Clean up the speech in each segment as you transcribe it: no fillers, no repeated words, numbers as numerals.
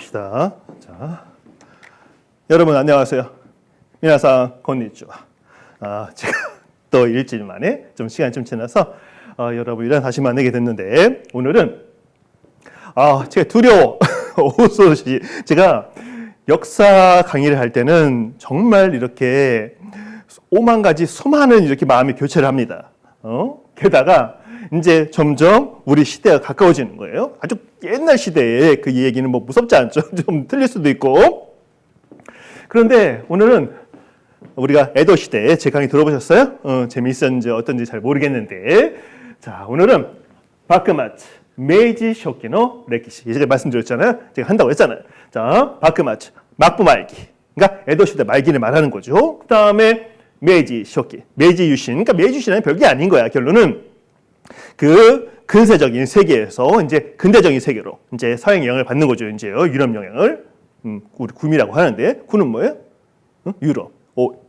시작합시다. 자, 여러분 안녕하세요. 미나상 건니치와. 제가 또 일주일 만에 좀 시간이 좀 지나서 여러분이랑 다시 만나게 됐는데 오늘은 제가 두려워. 오소시 제가 역사 강의를 할 때는 정말 이렇게 오만 가지 수많은 이렇게 마음의 교체를 합니다. 게다가 이제 점점 우리 시대가 가까워지는 거예요. 아주 옛날 시대에 그 얘기는 뭐 무섭지 않죠. 좀 틀릴 수도 있고. 그런데 오늘은 우리가 에도 시대 제 강의 들어보셨어요? 재미있었는지 어떤지 잘 모르겠는데, 자 오늘은 바크마츠 메이지 쇼키노 레키시. 제가 말씀드렸잖아요. 제가 한다고 했잖아요. 자 바크마츠 막부 말기. 그러니까 에도 시대 말기를 말하는 거죠. 그 다음에 메이지 쇼키, 메이지 유신. 그러니까 메이지 유신은 별게 아닌 거야. 결론은 그 근세적인 세계에서 이제 근대적인 세계로 이제 서양 영향을 받는 거죠. 이제요. 유럽 영향을. 우리 구미라고 하는데 구는 뭐예요? 유럽.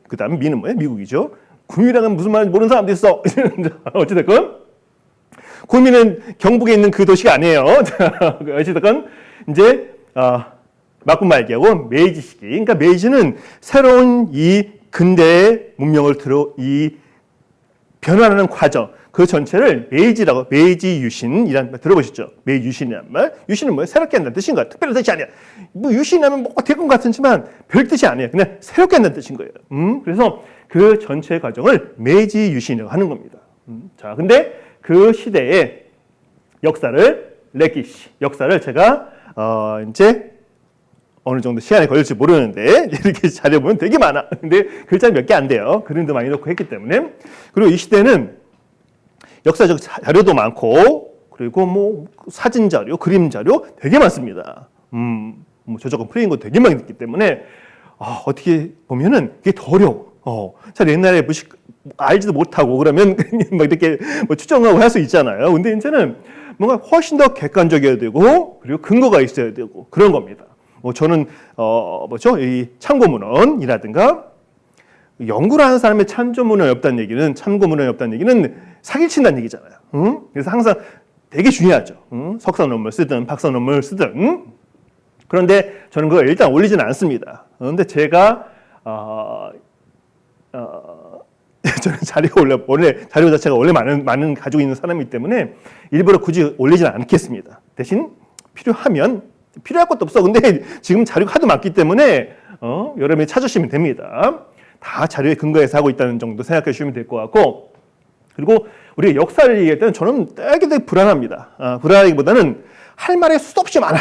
그다음에 미는 뭐예요? 미국이죠. 구미랑은 무슨 말인지 모르는 사람도 있어. 어찌됐건 구미는 경북에 있는 그 도시가 아니에요. 어찌됐건 이제 막부 말기하고 메이지 시기. 그러니까 메이지는 새로운 이 근대 문명을 변화하는 과정. 그 전체를 메이지라고, 메이지 유신이라는 말 들어보셨죠? 메이지 유신이라는 말. 유신은 뭐예요? 새롭게 한다는 뜻인 거야. 특별한 뜻이 아니야. 뭐 유신하면 뭐 될 것 같지만 별 뜻이 아니에요. 그냥 새롭게 한다는 뜻인 거예요. 그래서 그 전체 과정을 메이지 유신이라고 하는 겁니다. 자, 근데 그 시대의 역사를 레키시, 역사를 제가 이제 어느 정도 시간이 걸릴지 모르는데 이렇게 자료 보면 되게 많아. 근데 글자 몇 개 안 돼요. 그림도 많이 넣고 했기 때문에. 그리고 이 시대는 역사적 자료도 많고, 그리고 뭐 사진 자료, 그림 자료 되게 많습니다. 뭐 저작권 프레임 거 되게 많이 있기 때문에 어떻게 보면은 그게 더 어려워. 잘 옛날에 알지도 못하고 그러면 막 이렇게 뭐 추정하고 할 수 있잖아요. 근데 이제는 뭔가 훨씬 더 객관적이어야 되고, 그리고 근거가 있어야 되고 그런 겁니다. 뭐 저는 이 참고문헌이라든가 연구를 하는 사람의 참조문헌이 없다는 얘기는, 참고문헌이 없다는 얘기는 사기를 친다는 얘기잖아요. 그래서 항상 되게 중요하죠. 석사 논문을 쓰든 박사 논문을 쓰든. 그런데 저는 그걸 일단 올리지는 않습니다. 그런데 제가 저는 원래 자료 자체가 원래 많은 가지고 있는 사람이기 때문에 일부러 굳이 올리지는 않겠습니다. 대신 필요할 것도 없어. 근데 지금 자료가 하도 많기 때문에 여러분이 찾으시면 됩니다. 다 자료에 근거해서 하고 있다는 정도 생각해 주시면 될 것 같고, 그리고 우리가 역사를 얘기할 때는 저는 되게 불안합니다. 불안하기보다는 할 말이 수도 없이 많아.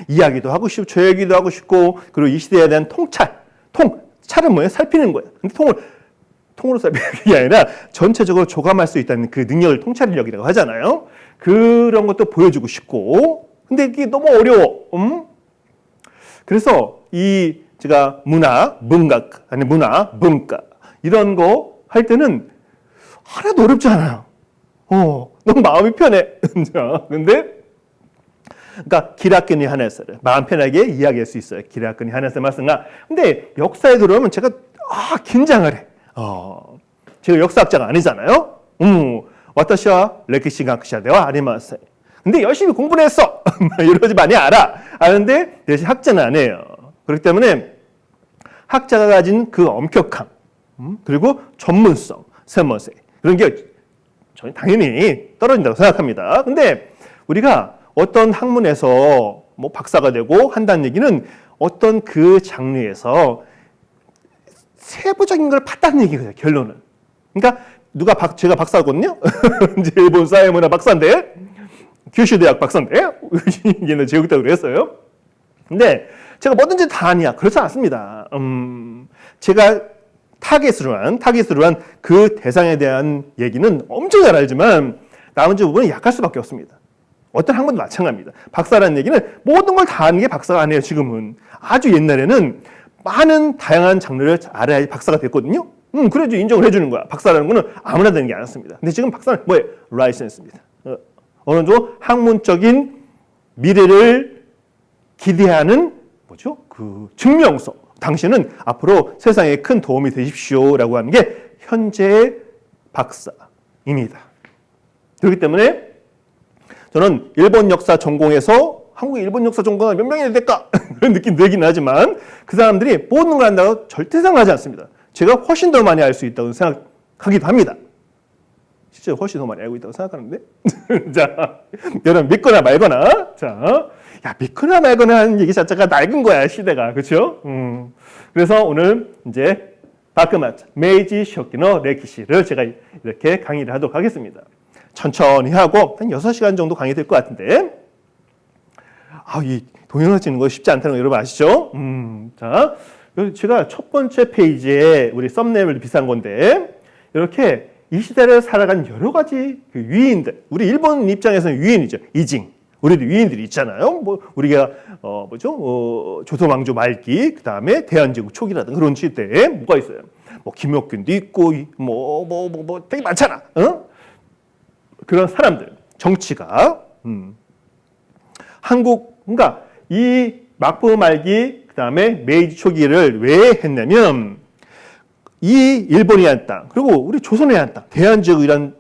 이야기도 하고 싶고, 저 얘기도 하고 싶고, 그리고 이 시대에 대한 찰은 뭐예요? 살피는 거예요. 근데 통으로 살피는 게 아니라 전체적으로 조감할 수 있다는 그 능력을 통찰력이라고 하잖아요. 그런 것도 보여주고 싶고, 근데 이게 너무 어려워. 그래서 제가 문학, 아니 문화, 이런 거 할 때는 하나도 어렵지 않아요. 너무 마음이 편해. 근데 그러니까 기라끈이 하나였어요. 마음 편하게 이야기할 수 있어요. 기라끈이 하나였어요. 말씀가. 근데 역사에 들어오면 제가 긴장을 해. 제가 역사학자가 아니잖아요. 와타시와 레키시 학자대와 아리마세. 근데 열심히 공부를 했어. 이러지 많이 아는데 대신 학자는 아니에요. 그렇기 때문에 학자가 가진 그 엄격함, 그리고 전문성, 세머세, 그런 게 저는 당연히 떨어진다고 생각합니다. 근데 우리가 어떤 학문에서 뭐 박사가 되고 한다는 얘기는 어떤 그 장르에서 세부적인 걸 봤다는 얘기거든요, 결론은. 그러니까 제가 박사거든요. 이제 일본 사회문화 박사인데, 규슈대학 박사인데, 얘는 제국대학으로 했어요. 근데 제가 뭐든지 다 아니야. 그렇지 않습니다. 제가 타깃으로 한 그 대상에 대한 얘기는 엄청 잘 알지만 나머지 부분은 약할 수밖에 없습니다. 어떤 학문도 마찬가지입니다. 박사라는 얘기는 모든 걸 다 아는 게 박사가 아니에요. 지금은. 아주 옛날에는 많은 다양한 장르를 알아야 박사가 됐거든요. 그래도 인정을 해주는 거야. 박사라는 거는 아무나 되는 게 아니었습니다. 근데 지금 박사는 뭐예요? 라이센스입니다. 어느 정도 학문적인 미래를 기대하는 그 증명서. 당신은 앞으로 세상에 큰 도움이 되십시오라고 하는 게 현재의 박사입니다. 그렇기 때문에 저는 일본 역사 전공에서 한국의 일본 역사 전공가 몇 명이나 될까? 그런 느낌 들긴 하지만 그 사람들이 모든 걸 안다고 절대 생각하지 않습니다. 제가 훨씬 더 많이 알 수 있다고 생각하기도 합니다. 실제로 훨씬 더 많이 알고 있다고 생각하는데 자, 여러분 믿거나 말거나 자, 야 믿거나 말거나 하는 얘기 자체가 낡은 거야 시대가 그렇죠? 그래서 오늘 이제 바크마차 메이지 쇼키노 레키시를 제가 이렇게 강의를 하도록 하겠습니다. 천천히 하고 한 6시간 정도 강의 될 것 같은데 이 동영상 찍는 거 쉽지 않다는 거 여러분 아시죠? 자, 제가 첫 번째 페이지에 우리 썸네일을 비싼 건데 이렇게 이 시대를 살아간 여러 가지 그 위인들, 우리 일본 입장에서는 위인이죠. 이징. 우리도 위인들이 있잖아요. 뭐 우리가 조선 왕조 말기, 그 다음에 대한제국 초기라든가 그런 시대에 뭐가 있어요? 뭐 김혁균도 있고, 뭐 되게 많잖아. 그런 사람들, 정치가 한국, 그러니까 이 막부 말기, 그 다음에 메이지 초기를 왜 했냐면 이 일본이 한 땅, 그리고 우리 조선이 한 땅, 대한제국이란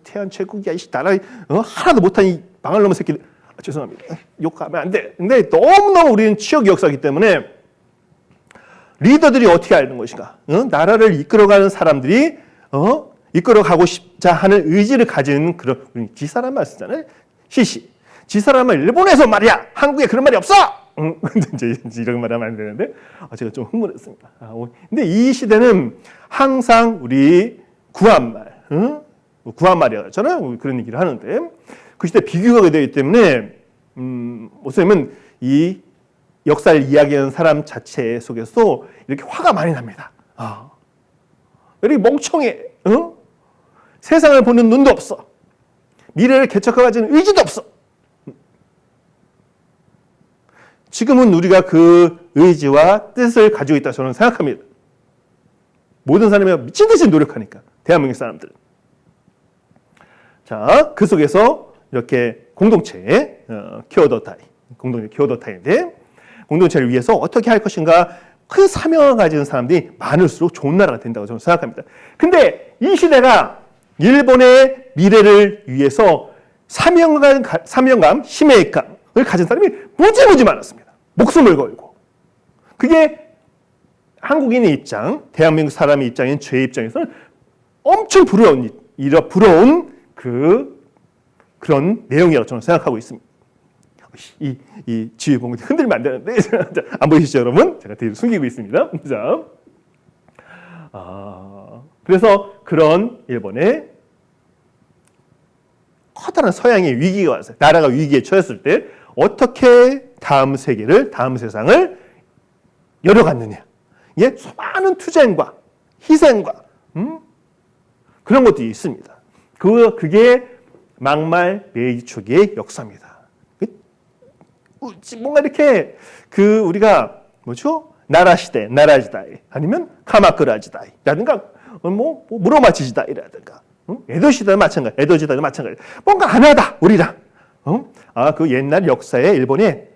대한제국이야 이 나라 하나도 못한 이 망할 놈의 새끼들. 죄송합니다. 욕하면 안 돼. 근데 너무너무 우리는 치욕 역사이기 때문에 리더들이 어떻게 하는 것인가? 나라를 이끌어가는 사람들이 이끌어가고 싶자 하는 의지를 가지는 그런 지사란 말 쓰잖아요. 시시. 지사라면 일본에서 말이야. 한국에 그런 말이 없어. 이제 이런 말 하면 안 되는데 제가 좀 흥분했습니다. 근데 이 시대는 항상 우리 구한말, 구한말이잖아요. 그런 얘기를 하는데 그 시대 비교가 되기 때문에 어쩌면 이 역사를 이야기하는 사람 자체 속에서 이렇게 화가 많이 납니다. 이렇게 멍청해. 세상을 보는 눈도 없어. 미래를 개척하가지는 의지도 없어. 지금은 우리가 그 의지와 뜻을 가지고 있다 저는 생각합니다. 모든 사람이 미친 듯이 노력하니까 대한민국 사람들은. 자, 그 속에서 이렇게 공동체 키워더타이, 공동체 키워더타이인데 공동체를 위해서 어떻게 할 것인가 그 사명을 가진 사람들이 많을수록 좋은 나라가 된다고 저는 생각합니다. 근데 이 시대가 일본의 미래를 위해서 사명감,使命감을 가진 사람이 무지무지 많았습니다. 목숨을 걸고. 그게 한국인의 입장, 대한민국 사람의 입장인 제 입장에서는 엄청 부러운 그런 내용이라고 저는 생각하고 있습니다. 이 지휘봉을 흔들면 안 되는데 안 보이시죠 여러분? 제가 뒤로 숨기고 있습니다. 자, 그래서 그런 일본의 커다란 서양의 위기가 왔어요. 나라가 위기에 처했을 때 어떻게 다음 세계를, 다음 세상을 열어갔느냐. 이게 수많은 투쟁과 희생과 그런 것들이 있습니다. 그게 막말 메이지 초기의 역사입니다. 뭔가 이렇게 우리가 나라 시대, 나라지다이 아니면 카마쿠라 지다이라든가 무로마 지다이라든가 에도 시대도 마찬가지, 에도 시대도 마찬가지. 뭔가 안 하다 우리랑. 그 옛날 역사의 일본의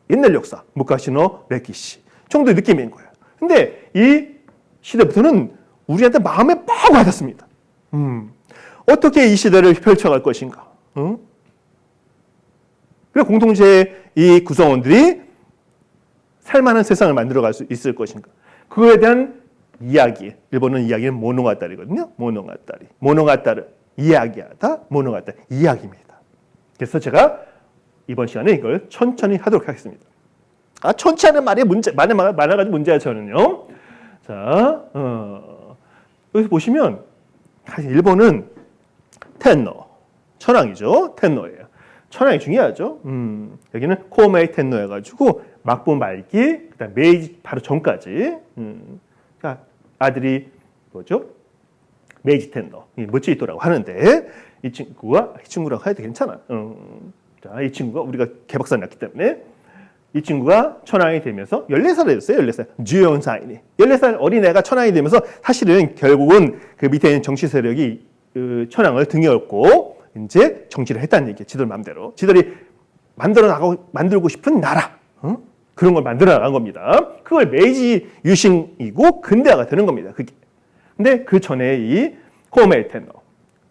옛날 역사, 무카시노 레키시 정도의 느낌인 거예요. 근데 이 시대부터는 우리한테 마음에 빡 와닿습니다. 어떻게 이 시대를 펼쳐갈 것인가? 그리고 공동체의 이 구성원들이 살만한 세상을 만들어갈 수 있을 것인가? 그거에 대한 이야기, 일본은 이야기는 모노가타리거든요. 모노가타르, 이야기하다, 모노가타리, 이야기입니다. 그래서 제가 이번 시간에 이걸 천천히 하도록 하겠습니다. 천천히 하는 말이 많아가지고 문제야 저는요. 자, 여기서 보시면 사실 일본은 텐노, 천황이죠. 텐노예요. 천황이 중요하죠. 여기는 코메이 텐노 해가지고 막부 말기, 그다음 메이지 바로 전까지. 그러니까 아들이 메이지 텐노, 모치히토라고 하는데 이 친구라고 해도 괜찮아. 자, 이 친구가 우리가 개박살 났기 때문에 이 친구가 천황이 되면서 14살이 됐어요. 14살. 주연사인이. 14살 어린애가 천황이 되면서 사실은 결국은 그 밑에 있는 정치 세력이 천황을 등에 업고 이제 정치를 했다는 얘기예요. 지들 마음대로. 지들이 만들고 싶은 나라. 그런 걸 만들어 나간 겁니다. 그걸 메이지 유신이고 근대화가 되는 겁니다. 그게. 근데 그 전에 이 코메이 텐노.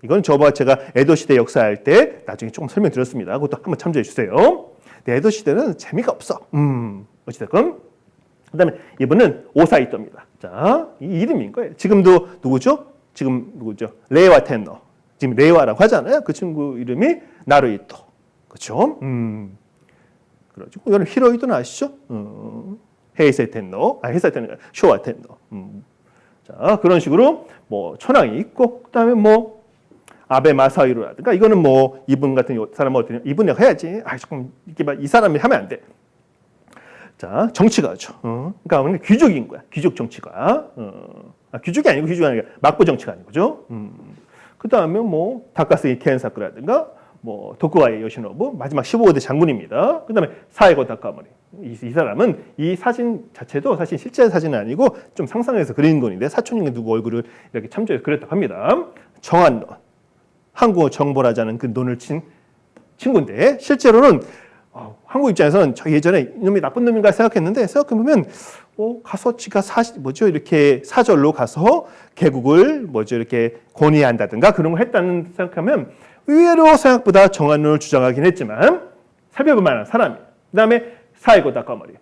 이건 저번 제가 에도 시대 역사할 때 나중에 조금 설명드렸습니다. 그것도 한번 참조해 주세요. 근데 에도 시대는 재미가 없어. 어찌됐건. 그다음에 이분은 오사이토입니다. 자, 이 이름인 거예요. 지금도 누구죠? 지금 누구죠? 레이와 텐노. 지금 레이와라고 하잖아요. 그 친구 이름이 나루히토. 그렇죠? 그러죠. 여러분 히로히토는 아시죠? 헤이세 텐노, 헤이세 텐노, 쇼와 텐노. 자, 그런 식으로 뭐 천황이 있고, 그다음에 뭐 아베 마사히로라든가 이거는 뭐 이분 같은 사람은 어떻게 이분이 해야지. 조금 이렇게 이 사람이 하면 안 돼. 자, 정치가죠. 그러니까 귀족인 거야. 귀족 정치가. 귀족이 아니고 막부 정치가 아니고죠. 그다음에 뭐 다카스기 켄사쿠라든가 뭐 도쿠가이 요시노부 마지막 15대 장군입니다. 그다음에 사에고 다카모리. 이 사람은 이 사진 자체도 사실 실제 사진은 아니고 좀 상상해서 그린 건인데 사촌인 누구 얼굴을 이렇게 참조해서 그렸다고 합니다. 정한론. 한국어 정보라자는 그 논을 친 친구인데 실제로는 한국 입장에서는 저 예전에 이놈이 나쁜 놈인가 생각했는데 생각해보면 가서 지가 이렇게 사절로 가서 개국을 이렇게 권위한다든가 그런 걸 했다는 생각하면 의외로 생각보다 정한론을 주장하긴 했지만 살펴볼 만한 사람이에요. 그다음에 사에고 다카모리,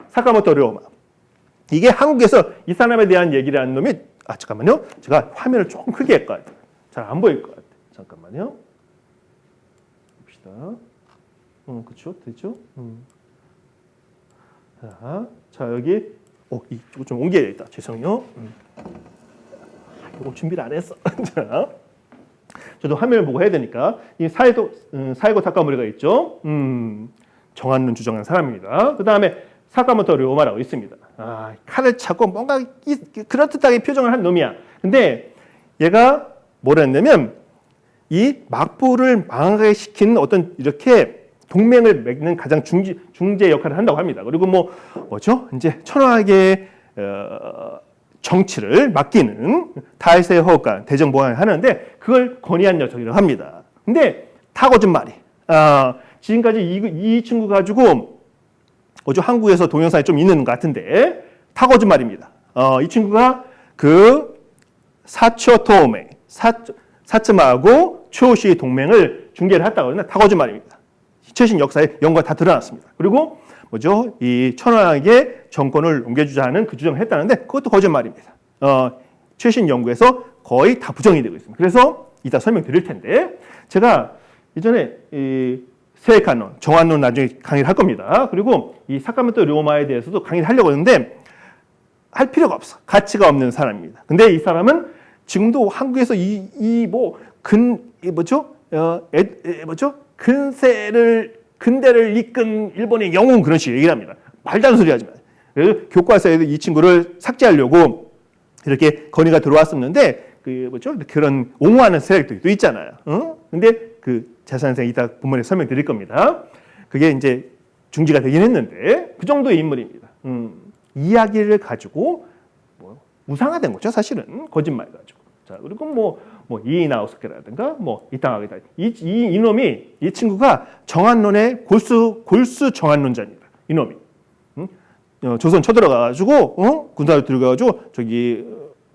사카모토 료마. 이게 한국에서 이 사람에 대한 얘기를 하는 놈이 잠깐만요. 제가 화면을 조금 크게 할까요? 잘 안 보일 것 같아요. 잠깐만요. 봅시다. 그렇죠, 되죠. 자 여기 이거 좀 옮겨야겠다. 죄송해요. 이거 준비를 안 했어. 자, 저도 화면을 보고 해야 되니까 이 사에고 다카모리가 있죠. 정한론 주장한 사람입니다. 그 다음에 사카모토 료마라고 있습니다. 칼을 차고 뭔가 그럴듯하게 표정을 한 놈이야. 근데 얘가 뭐라 했냐면 이 막부를 망하게 시키는 어떤 이렇게 동맹을 맺는 가장 중재 역할을 한다고 합니다. 그리고 뭐죠? 이제 천황에게 정치를 맡기는 다이세 허우간 대정보관을 하는데 그걸 건의한 녀석이라고 합니다. 근데 다 거짓말이. 지금까지 이 친구 가지고 한국에서 동영상이 좀 있는 것 같은데 다 거짓말입니다. 이 친구가 그 사초 토우메 사츠마하고 초시 동맹을 중개를 했다고 하는데 다 거짓말입니다. 최신 역사에 연구가 다 드러났습니다. 그리고 이 천황에게 정권을 옮겨주자 하는 그 주장을 했다는데 그것도 거짓말입니다. 최신 연구에서 거의 다 부정이 되고 있습니다. 그래서 이따 설명드릴 텐데 제가 이전에 이 세카논, 정한론 나중에 강의를 할 겁니다. 그리고 이 사카모토 료마에 대해서도 강의를 하려고 했는데 할 필요가 없어. 가치가 없는 사람입니다. 근데 이 사람은 지금도 한국에서 근대를 이끈 일본의 영웅 그런 식으로 얘기를 합니다. 말도 안 소리 하지 마요. 교과서에도 이 친구를 삭제하려고 이렇게 건의가 들어왔었는데 그런 옹호하는 세력도 있잖아요. 근데 그 재산생 이따 본문에 설명드릴 겁니다. 그게 이제 중지가 되긴 했는데 그 정도의 인물입니다. 이야기를 가지고 우상화된 거죠. 사실은 거짓말 가지고. 자 그리고 이나우스케라든가 이땅하게다 이놈이 이 친구가 정한론의 골수 정한론자입니다. 이놈이 조선 쳐들어가가지고 군사를 들어가가지고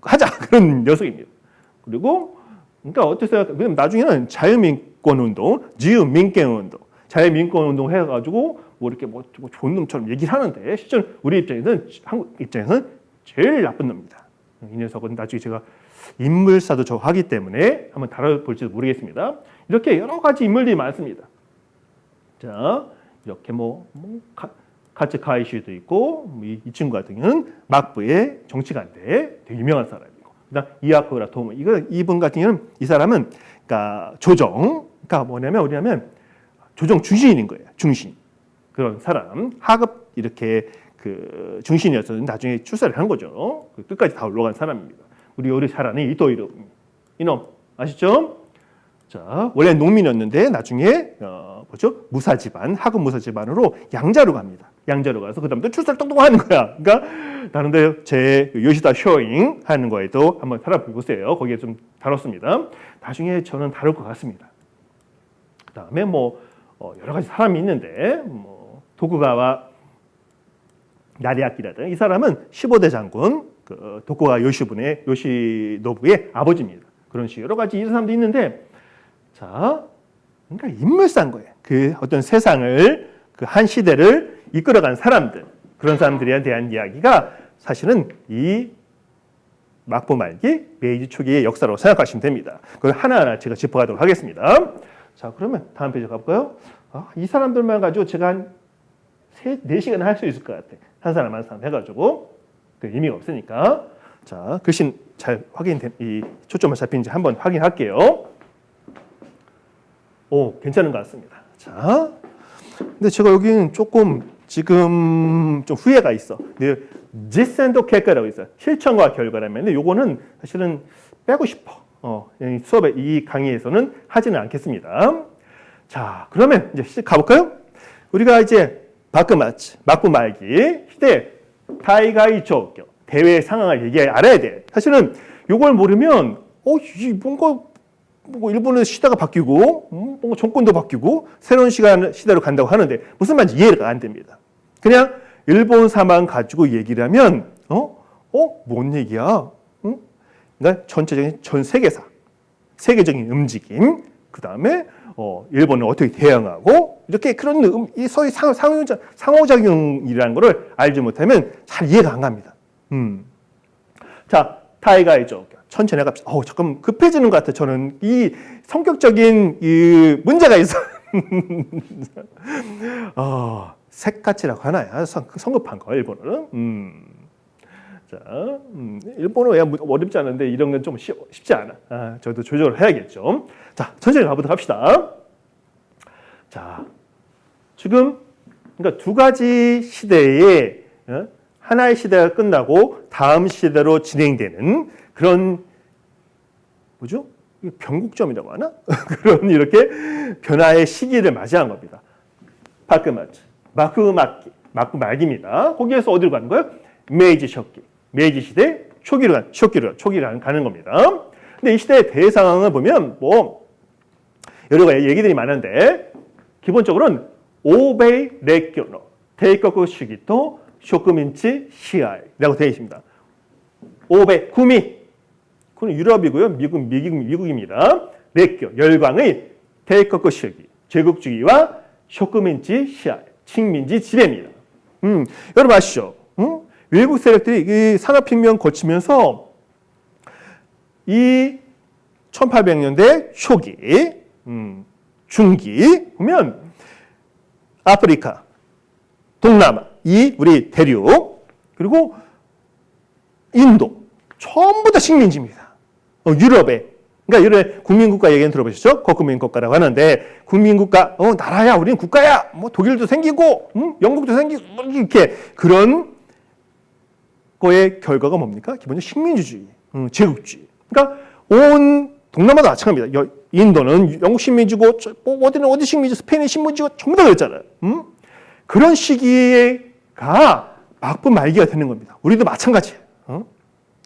하자 그런 녀석입니다. 그리고 그러니까 어땠어요? 그럼 나중에는 자유민권운동, 지유민権운동, 자유민권운동 해가지고 이렇게 좋은 놈처럼 얘기를 하는데 실제 우리 입장에서는 한국 입장에서는 제일 나쁜 놈입니다. 이 녀석은 나중에 제가 인물사도 저 하기 때문에 한번 다뤄볼지도 모르겠습니다. 이렇게 여러 가지 인물들이 많습니다. 자, 이렇게 카츠 카이슈도 있고 이 친구 같은 경우는 막부의 정치가인데 되게 유명한 사람이고 그다음 이와쿠라 토모 이분 같은 경우는 이 사람은 그러니까 뭐냐면 조정 중신인 거예요. 중신 그런 사람 하급 이렇게 그 중신이어서 나중에 출세를 한 거죠. 끝까지 다 올라간 사람입니다. 우리 잘 아는 이토 이놈 아시죠? 자 원래 농민이었는데 나중에 무사 집안 하급 무사 집안으로 양자로 갑니다. 양자로 가서 그다음부터 출세를 똑똑하는 거야. 그러니까 다른데 제 요시다 쇼잉 하는 거에도 한번 살펴보세요. 거기에 좀 다뤘습니다. 나중에 저는 다룰 것 같습니다. 그다음에 여러 가지 사람이 있는데 도쿠가와 나리아키라든 이 사람은 15대 장군 도쿠가 요시노부의 아버지입니다. 그런 식으로 여러 가지 이런 사람도 있는데, 자, 그러니까 인물상 거예요. 그 어떤 세상을 그 한 시대를 이끌어간 사람들, 그런 사람들에 대한 이야기가 사실은 이 막부 말기 메이지 초기의 역사라고 생각하시면 됩니다. 그걸 하나하나 제가 짚어가도록 하겠습니다. 자, 그러면 다음 페이지 가볼까요? 이 사람들만 가지고 제가 한 4시간 할 수 있을 것 같아. 한 사람 한 사람 해가지고 그 의미가 없으니까. 자, 글씨 잘 확인된 이 초점을 잡힌지 한번 확인할게요. 오, 괜찮은 것 같습니다. 자, 근데 제가 여기는 조금 지금 좀 후회가 있어. 지센도 결과라고 있어요. 실천과 결과라면, 요거는 사실은 빼고 싶어. 이 수업에 이 강의에서는 하지는 않겠습니다. 자, 그러면 이제 가볼까요? 우리가 이제 막부 말기 시대 타이가이조 대외 상황을 알아야 돼. 사실은 요걸 모르면 뭔가 일본의 시대가 바뀌고 뭔가 정권도 바뀌고 새로운 시대로 간다고 하는데 무슨 말인지 이해가 안 됩니다. 그냥 일본사만 가지고 얘기를 하면 뭔 얘기야? 그러니까 전체적인 전 세계적인 움직임, 그 다음에 일본은 어떻게 대응하고 이렇게 그런 이 소위 상호작용이라는 것을 알지 못하면 잘 이해가 안 갑니다. 자, 타이가이죠. 천천히 갑시다. 잠깐 급해지는 것 같아. 저는 이 성격적인 이 문제가 있어. 색같이라고 하나요? 성급한 거 일본어는. 자, 일본어야 어렵지 않은데 이런 건 좀 쉽지 않아. 저도 조절을 해야겠죠. 자, 천천히 가보도록 합시다. 자, 지금 그러니까 두 가지 시대에 하나의 시대가 끝나고 다음 시대로 진행되는 그런 뭐죠? 변곡점이라고 하나? 그런 이렇게 변화의 시기를 맞이한 겁니다. 막부 말기입니다. 거기에서 어디로 가는 거예요? 메이지 쇼기. 메이지 시대 초기로 가는 겁니다. 근데 이 시대의 대상황을 보면 여러 가지 얘기들이 많은데 기본적으로는 오베이 레교노 테이커쿠 시기토 쇼크민치 시아이라고 되어 있습니다. 오베 구미 그건 유럽이고요. 미국입니다. 레교 열광의 테이커쿠 시기 제국주의와 쇼크민치 시아이 식민지 지배입니다. 여러분 아시죠? 외국 세력들이 이 산업혁명 거치면서 이 1800년대 초기, 중기 보면 아프리카, 동남아, 우리 대륙 그리고 인도 전부 다 식민지입니다. 유럽에 그러니까 이런 국민국가 얘기는 들어보셨죠? 거국민국가라고 하는데 국민국가, 나라야, 우리는 국가야. 독일도 생기고, 영국도 생기고 이렇게 그런 거의 결과가 뭡니까? 기본적으로 식민지주의, 제국주의. 그러니까 온 동남아도 마찬가지입니다. 인도는 영국 식민지고, 어디 식민지, 스페인의 식민지고 전부 다 그랬잖아요. 그런 시기가 막부 말기가 되는 겁니다. 우리도 마찬가지예요.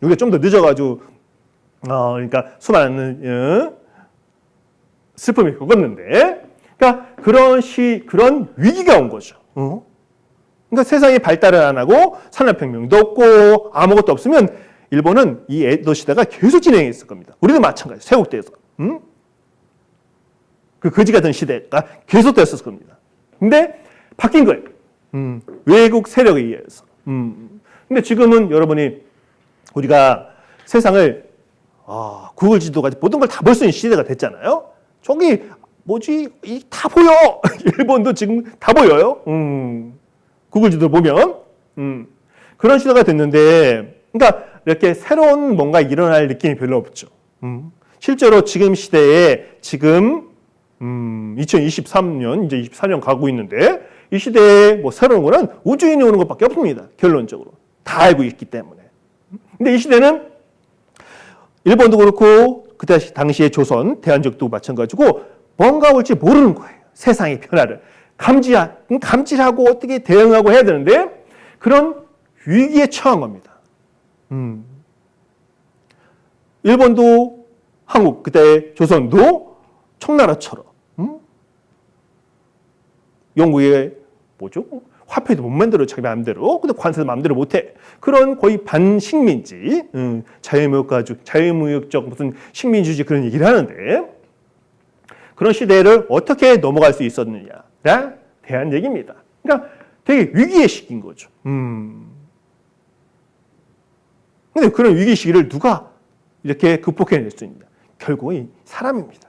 우리가 좀 더 늦어가지고, 그러니까 수많은 슬픔을 겪었는데, 그러니까 그런 위기가 온 거죠. 그러니까 세상이 발달을 안 하고 산업혁명도 없고 아무것도 없으면 일본은 이 에도 시대가 계속 진행했을 겁니다. 우리도 마찬가지. 세국대에서 그 거지 같은 시대가 계속 됐을 겁니다. 근데 바뀐 거예요. 외국 세력에 의해서. 근데 지금은 여러분이 우리가 세상을 구글 지도가 모든 걸 다 볼 수 있는 시대가 됐잖아요. 저기 다 보여. 일본도 지금 다 보여요. 구글 지도 보면 그런 시대가 됐는데, 그러니까 이렇게 새로운 뭔가 일어날 느낌이 별로 없죠. 실제로 지금 시대에 2023년 이제 24년 가고 있는데 이 시대에 새로운 거는 우주인이 오는 것밖에 없습니다. 결론적으로 다 알고 있기 때문에. 근데 이 시대는 일본도 그렇고 그 당시에 조선, 대한족도 마찬가지고 뭔가 올지 모르는 거예요. 세상의 변화를 감지하고 어떻게 대응하고 해야 되는데 그런 위기에 처한 겁니다. 일본도 한국 그때 조선도 청나라처럼 영국의 화폐도 못 만들어 자기 마음대로. 근데 관세도 마음대로 못해. 그런 거의 반식민지, 자유무역적 무슨 식민주의 그런 얘기를 하는데 그런 시대를 어떻게 넘어갈 수 있었느냐에 대한 얘기입니다. 그러니까 되게 위기의 시기인 거죠. 근데 그런 위기 시기를 누가 이렇게 극복해낼 수 있느냐? 결국은 사람입니다.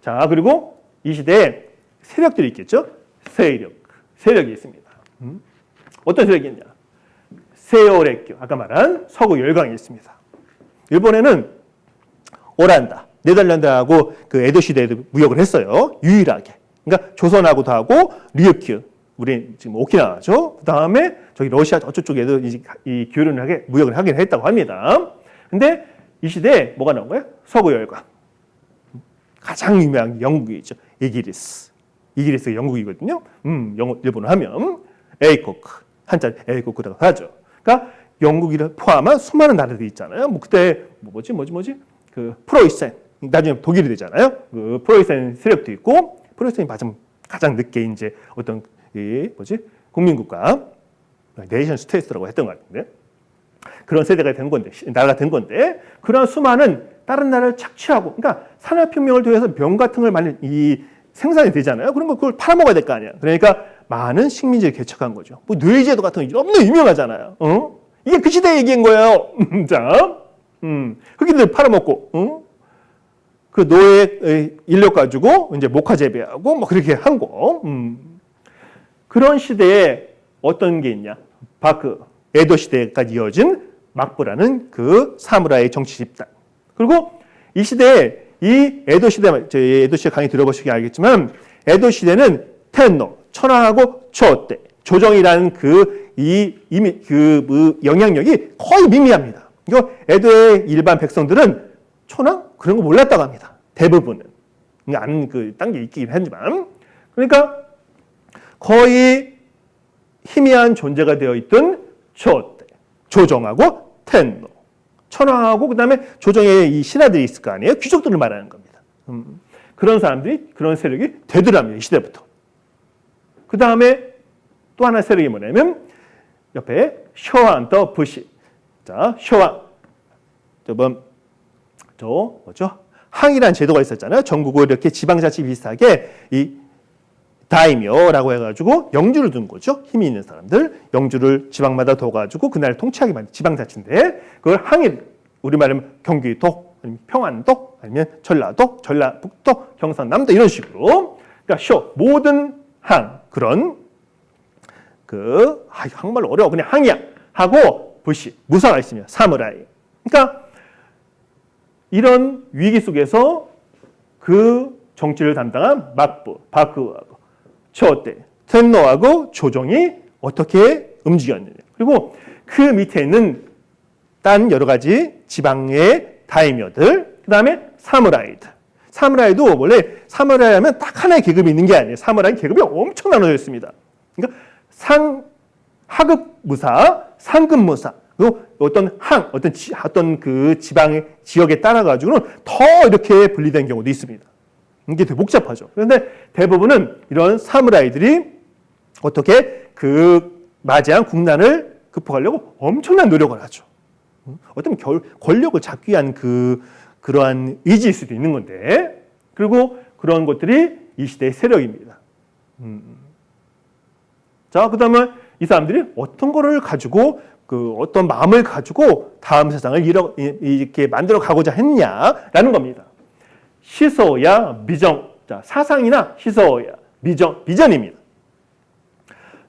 자, 그리고 이 시대에 세력들이 있겠죠? 세력이 있습니다. 어떤 세력이 있냐? 세오레교, 아까 말한 서구 열강이 있습니다. 일본에는 오란다, 네덜란드하고 그 에도 시대에도 무역을 했어요. 유일하게. 그러니까 조선하고도 하고 류큐, 우리 지금 오키나와죠. 그 다음에 저기 러시아 저쪽에도 이 교류를 무역을 하긴 했다고 합니다. 근데 이 시대에 뭐가 나온 거예요? 서구 열강. 가장 유명한 영국이죠. 이기리스가 영국이거든요. 일본어 하면 에이코크, 한자 에이코크라고 하죠. 그러니까 영국이를 포함한 수많은 나라들이 있잖아요. 뭐 그때 뭐지? 그 프로이센, 나중에 독일이 되잖아요. 그 프로이센 세력도 있고, 프로이센이 가장 늦게 이제 어떤 국민국가, 네이션 스테이트라고 했던 것 같은데 그런 세대가 된 건데, 나라가 된 건데, 그런 수많은 다른 나라를 착취하고, 그러니까 산업혁명을 통해서 명 같은 걸 많이 생산이 되잖아요. 그런 거 그걸 팔아먹어야 될 거 아니야. 그러니까 많은 식민지를 개척한 거죠. 뭐 뇌제도 같은 거 너무 유명하잖아요. 이게 그 시대 얘기인 거예요. 자, 흑인들 팔아먹고, 그 노예 인력 가지고 이제 목화 재배하고 뭐 그렇게 한 거. 그런 시대에 어떤 게 있냐? 에도 시대까지 이어진 막부라는 그 사무라이 정치 집단. 그리고 이 시대에 에도 시대 강의 들어보시기 알겠지만 에도 시대는 텐노, 천황하고 초때, 조정이라는 영향력이 거의 미미합니다. 이거 에도의 일반 백성들은 천황 그런 거 몰랐다고 합니다. 대부분은. 아는 딴 게 있긴 하지만. 그러니까 거의 희미한 존재가 되어 있던 초때, 조정하고 텐노, 천황하고 그다음에 조정의 이 신하들이 있을 거 아니에요? 귀족들을 말하는 겁니다. 그런 사람들이, 그런 세력이 되더랍니다. 이 시대부터. 그 다음에 또 하나의 세력이 뭐냐면 옆에 쇼안 더 부시. 자, 쇼안. 항이라는 제도가 있었잖아요. 전국을 이렇게 지방자치 비슷하게 이 다이묘라고 해가지고 영주를 둔 거죠. 힘이 있는 사람들. 영주를 지방마다 둬가지고 그날 통치하게 만든 지방자치인데 그걸 항이, 우리말하면 경기도, 아니면 평안도, 아니면 전라도, 전라북도, 경상남도 이런 식으로. 그러니까 모든 항, 그런 한국말로 어려워. 그냥 항이야. 하고 부시, 무사가 있으면 사무라이. 그러니까 이런 위기 속에서 그 정치를 담당한 막부, 바쿠하고 초때, 텐노하고 조정이 어떻게 움직였느냐. 그리고 그 밑에 있는 딴 여러 가지 지방의 다이묘들, 그 다음에 사무라이들. 사무라이도 원래 사무라이 하면 딱 하나의 계급이 있는 게 아니에요. 사무라이 계급이 엄청 나눠져 있습니다. 그러니까 하급 무사, 상급 무사, 그리고 어떤 그 지방의 지역에 따라 가지고는 더 이렇게 분리된 경우도 있습니다. 이게 되게 복잡하죠. 그런데 대부분은 이런 사무라이들이 어떻게 맞이한 국난을 극복하려고 엄청난 노력을 하죠. 어떤 권력을 잡기 위한 그러한 의지일 수도 있는 건데, 그리고 그런 것들이 이 시대의 세력입니다. 자, 그 다음에 이 사람들이 어떤 거를 가지고, 어떤 마음을 가지고 다음 세상을 이렇게 만들어 가고자 했냐라는 겁니다. 시소야 미정. 자, 사상이나 시소야 비전입니다.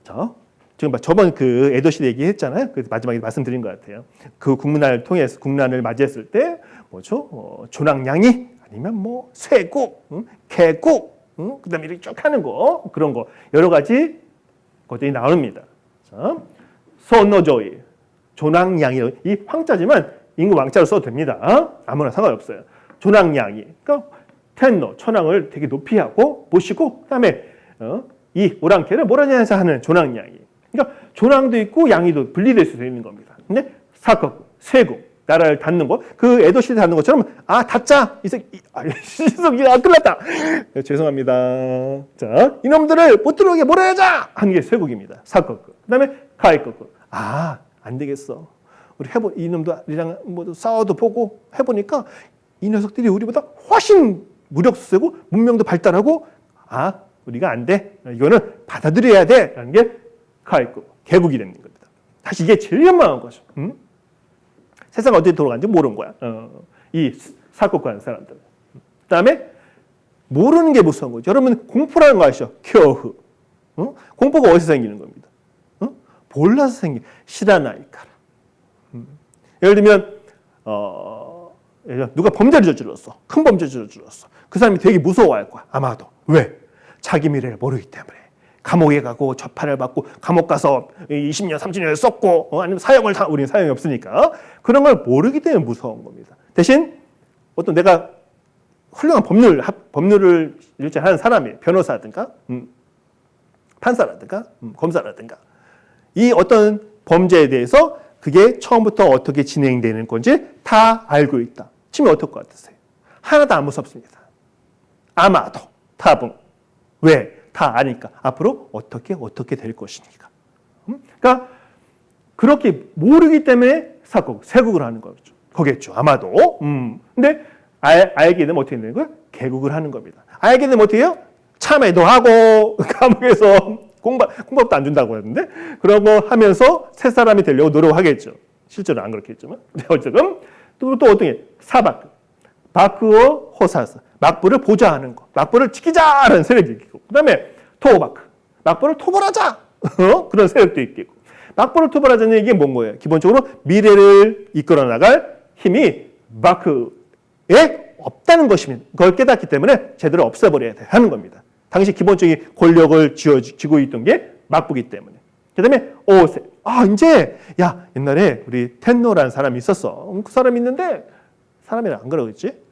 자, 지금 저번 에도 시대 얘기했잖아요. 그래서 마지막에 말씀드린 것 같아요. 그 국난을 맞이했을 때 조낭양이 아니면 쇠국, 개국, 그다음에 이렇게 쭉 하는 거, 그런 거 여러 가지 것들이 나옵니다. 자, 소노조이, 조낭양이, 이 황자지만 인구 왕자로 써도 됩니다. 아무나 상관없어요. 조낭양이, 그러니까 텐노, 천황을 되게 높이 하고 모시고, 그다음에 이 오랑캐를 몰아내서 하는 조낭양이. 그러니까 조낭도 있고 양이도 분리될 수 있는 겁니다. 근데 사국, 세국, 나라를 닫는 거, 그 에도 시대 닫는 것처럼 닫자. 이 새끼, 시석이가 끝났다. 죄송합니다. 자, 이놈들을 못 들어오게 몰아야자 하는 게 쇠국입니다. 사커크. 그다음에 카이커크. 안 되겠어. 우리 이놈들이랑 모두 싸워도 보고 해보니까 이 녀석들이 우리보다 훨씬 무력도 세고 문명도 발달하고 우리가 안 돼. 이거는 받아들여야 돼. 라는 게 카이커크. 개국이 되는 겁니다. 다시 이게 제일 현망한 거죠. 세상이 어떻게 돌아가는지 모르는 거야. 이 사커크하는 사람들. 그다음에 모르는 게 무서운 거죠. 여러분 공포라는 거 아시죠? 켜흐. 공포가 어디서 생기는 겁니다. 몰라서 생긴 시라나이카라. 예를 들면 누가 범죄를 저질렀어. 큰 범죄를 저질렀어. 그 사람이 되게 무서워할 거야. 아마도. 왜? 자기 미래를 모르기 때문에. 감옥에 가고 재판을 받고 감옥 가서 20년, 30년을 썼고 아니면 우리는 사형이 없으니까 그런 걸 모르기 때문에 무서운 겁니다. 대신 어떤 내가 훌륭한 법률을 하는 사람이 변호사라든가 판사라든가 검사라든가 이 어떤 범죄에 대해서 그게 처음부터 어떻게 진행되는 건지 다 알고 있다. 치면 어떨 것 같으세요? 하나도 안 무섭습니다. 아마도 타붕. 왜? 다 아니까. 앞으로 어떻게 될 것이니까. 그러니까 그렇게 모르기 때문에 세국을 하는 거겠죠. 아마도. 근데 알게 되면 어떻게 되는 거예요? 개국을 하는 겁니다. 알게 되면 어떻게 해요? 참회도 하고 감옥에서 공밥도 안 준다고 하는데 그러고 하면서 새 사람이 되려고 노력하겠죠. 실제로 안 그렇겠지만. 어쨌든 또 어떤 게 사바크. 바크어 호사스. 막부를 보좌하는 거. 막부를 지키자라는 세력이 있고. 그다음에 토바크. 막부를 토벌하자. 그런 세력도 있겠고. 막부를 토벌하자는 얘기가 뭔 거예요? 기본적으로 미래를 이끌어 나갈 힘이 마크에 없다는 것입니다. 그걸 깨닫기 때문에 제대로 없애버려야 하는 겁니다. 당시 기본적인 권력을 쥐고 있던 게 막부기 때문에. 그 다음에 오세. 이제 옛날에 우리 텐노라는 사람이 있었어. 그 사람이 있는데 사람이랑 안 그러겠지?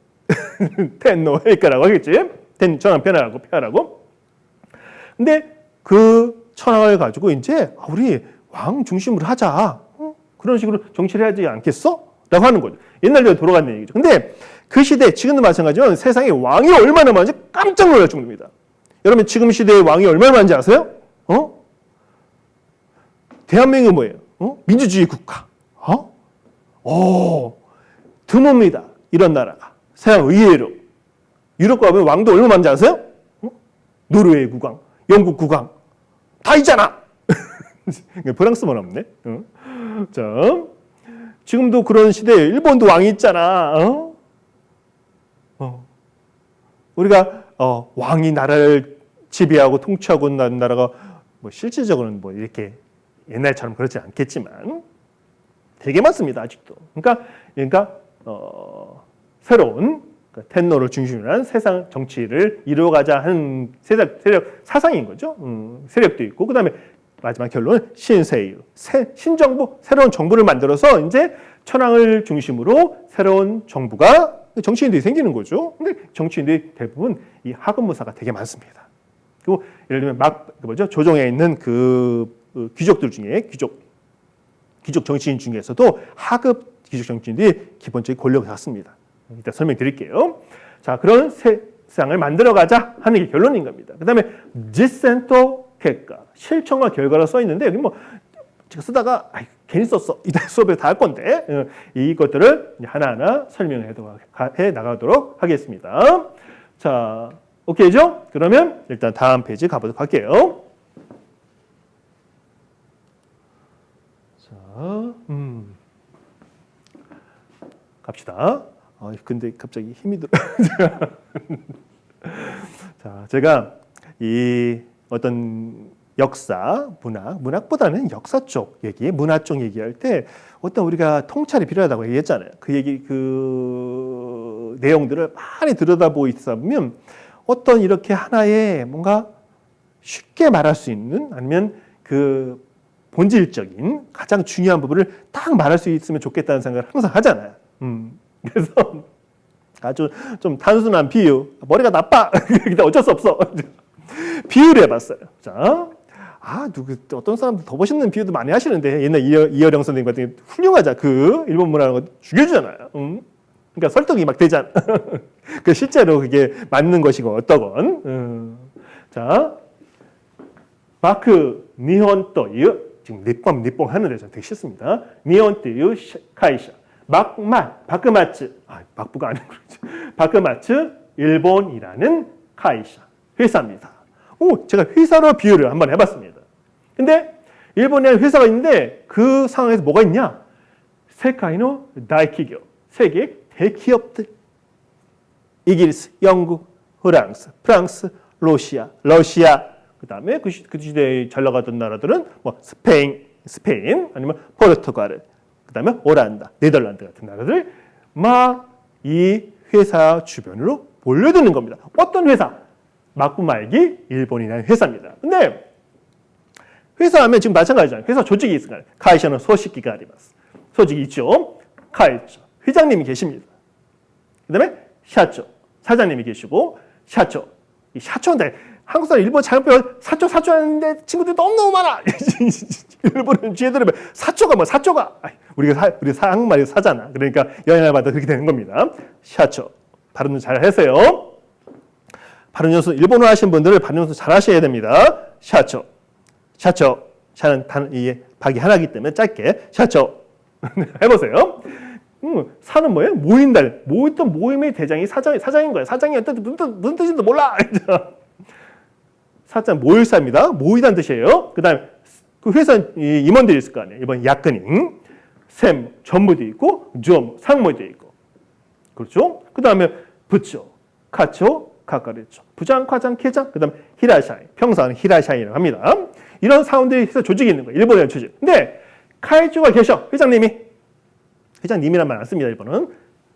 텐노 헬까라고 하겠지? 천황 폐하라고. 근데 그 천황을 가지고 이제 우리 왕 중심으로 하자. 그런 식으로 정치를 해야지 않겠어? 라고 하는 거죠. 옛날에 돌아갔는 얘기죠. 근데 그 시대, 지금도 마찬가지지만 세상에 왕이 얼마나 많은지 깜짝 놀랄 정도입니다. 여러분 지금 시대에 왕이 얼마나 많은지 아세요? 대한민국은 뭐예요? 민주주의 국가. 드뭅니다. 이런 나라가. 세상 의외로. 유럽 가면 왕도 얼마나 많은지 아세요? 노르웨이 국왕, 영국 국왕. 다 있잖아. 프랑스만 없네. 자, 지금도 그런 시대에 일본도 왕이 있잖아. 우리가 왕이 나라를 지배하고 통치하고 있는 나라가 실질적으로는 이렇게 옛날처럼 그렇지 않겠지만 되게 많습니다. 아직도. 그러니까 새로운 텐노를 중심으로 한 세상 정치를 이루어가자 하는 세력 사상인 거죠. 세력도 있고 그다음에 마지막 결론은 신세유, 신정부, 새로운 정부를 만들어서 이제 천황을 중심으로 새로운 정부가 정치인들이 생기는 거죠. 근데 정치인들이 대부분 이 하급무사가 되게 많습니다. 그리고 예를 들면 조정에 있는 그 귀족들 중에 귀족 정치인 중에서도 하급 귀족 정치인들이 기본적인 권력을 갖습니다. 이따 설명드릴게요. 자, 그런 세상을 만들어가자 하는 게 결론인 겁니다. 그 다음에 지센토 객가, 실천과 결과로 써 있는데 여기 제가 쓰다가 괜히 썼어. 이따 수업에 다 할 건데 이것들을 하나하나 설명해 나가도록 하겠습니다. 자, 오케이죠? 그러면 일단 다음 페이지 가보도록 할게요. 자, 갑시다. 근데 갑자기 힘이 들어. 자, 제가 이 어떤 역사, 문학보다는 역사 쪽 얘기, 문화 쪽 얘기할 때 어떤 우리가 통찰이 필요하다고 얘기했잖아요. 그 내용들을 많이 들여다보고 있다 보면 어떤 이렇게 하나의 뭔가 쉽게 말할 수 있는 아니면 그 본질적인 가장 중요한 부분을 딱 말할 수 있으면 좋겠다는 생각을 항상 하잖아요. 그래서 아주 좀 단순한 비유, 머리가 나빠. 어쩔 수 없어. 비유를 해봤어요. 자, 어떤 사람들 더 멋있는 비유도 많이 하시는데 옛날 이어령 선생님 같은 경우 훌륭하자. 그 일본 문화라는 거 죽여주잖아요. 그러니까 설득이 막 되잖아. 그 실제로 그게 맞는 것이고 어떠건. 자, 바크 니혼 또유 지금 니뽕 하는 데서 되게 싫습니다. 니혼 또유 카이샤 바크마츠 막부가 아니고 바크마츠 일본이라는 카이샤 회사입니다. 제가 회사로 비유를 한번 해봤습니다. 근데 일본에 회사가 있는데 그 상황에서 뭐가 있냐? 세카이노 다이키교 세계 대기업들 이기리스, 영국, 프랑스, 러시아 그 다음에 그 시대에 잘 나가던 나라들은 뭐 스페인 아니면 포르투갈 그 다음에 오란다, 네덜란드 같은 나라들 막 이 회사 주변으로 몰려드는 겁니다. 어떤 회사? 막부 말기 일본이라는 회사입니다. 근데 회사 하면 지금 마찬가지잖아요. 회사 조직이 있으니까 카이샤는 소식기가 아리마스. 소직이 있죠. 카이처 회장님이 계십니다. 그 다음에 샤초 사장님이 계시고 샤초 이 샤초인데 한국 사람 일본 잘못 배워 사초 하는데 친구들이 너무 많아. 일본은 뒤에 들으면 사초가 우리가 한국말이 사잖아. 그러니까 연애마다 그렇게 되는 겁니다. 샤초 발음 잘 하세요. 발음 연습 일본어 하시는 분들은 발음 연습 잘 하셔야 됩니다. 샤초 샤는 이 박이 하나이기 때문에 짧게 샤초 해보세요. 사는 뭐예요? 모였던 모임의 대장이 사장인 거예요. 사장이 무슨 뜻인지도 몰라. 사장 모일사입니다. 모이다는 뜻이에요. 그다음 그 회사 임원들이 있을 거 아니에요. 이번 야근인 셈 전무도 있고 좀 상무도 있고 그렇죠. 그다음에 부처 카초 가까르죠. 부장, 과장, 계장, 그다음 히라샤이 평사는 히라샤이라고 합니다. 이런 사원들이 회사 조직이 있는 거예요. 일본의 조직. 근데 카이조가 계셔. 회장님이란 말 안 씁니다. 일본은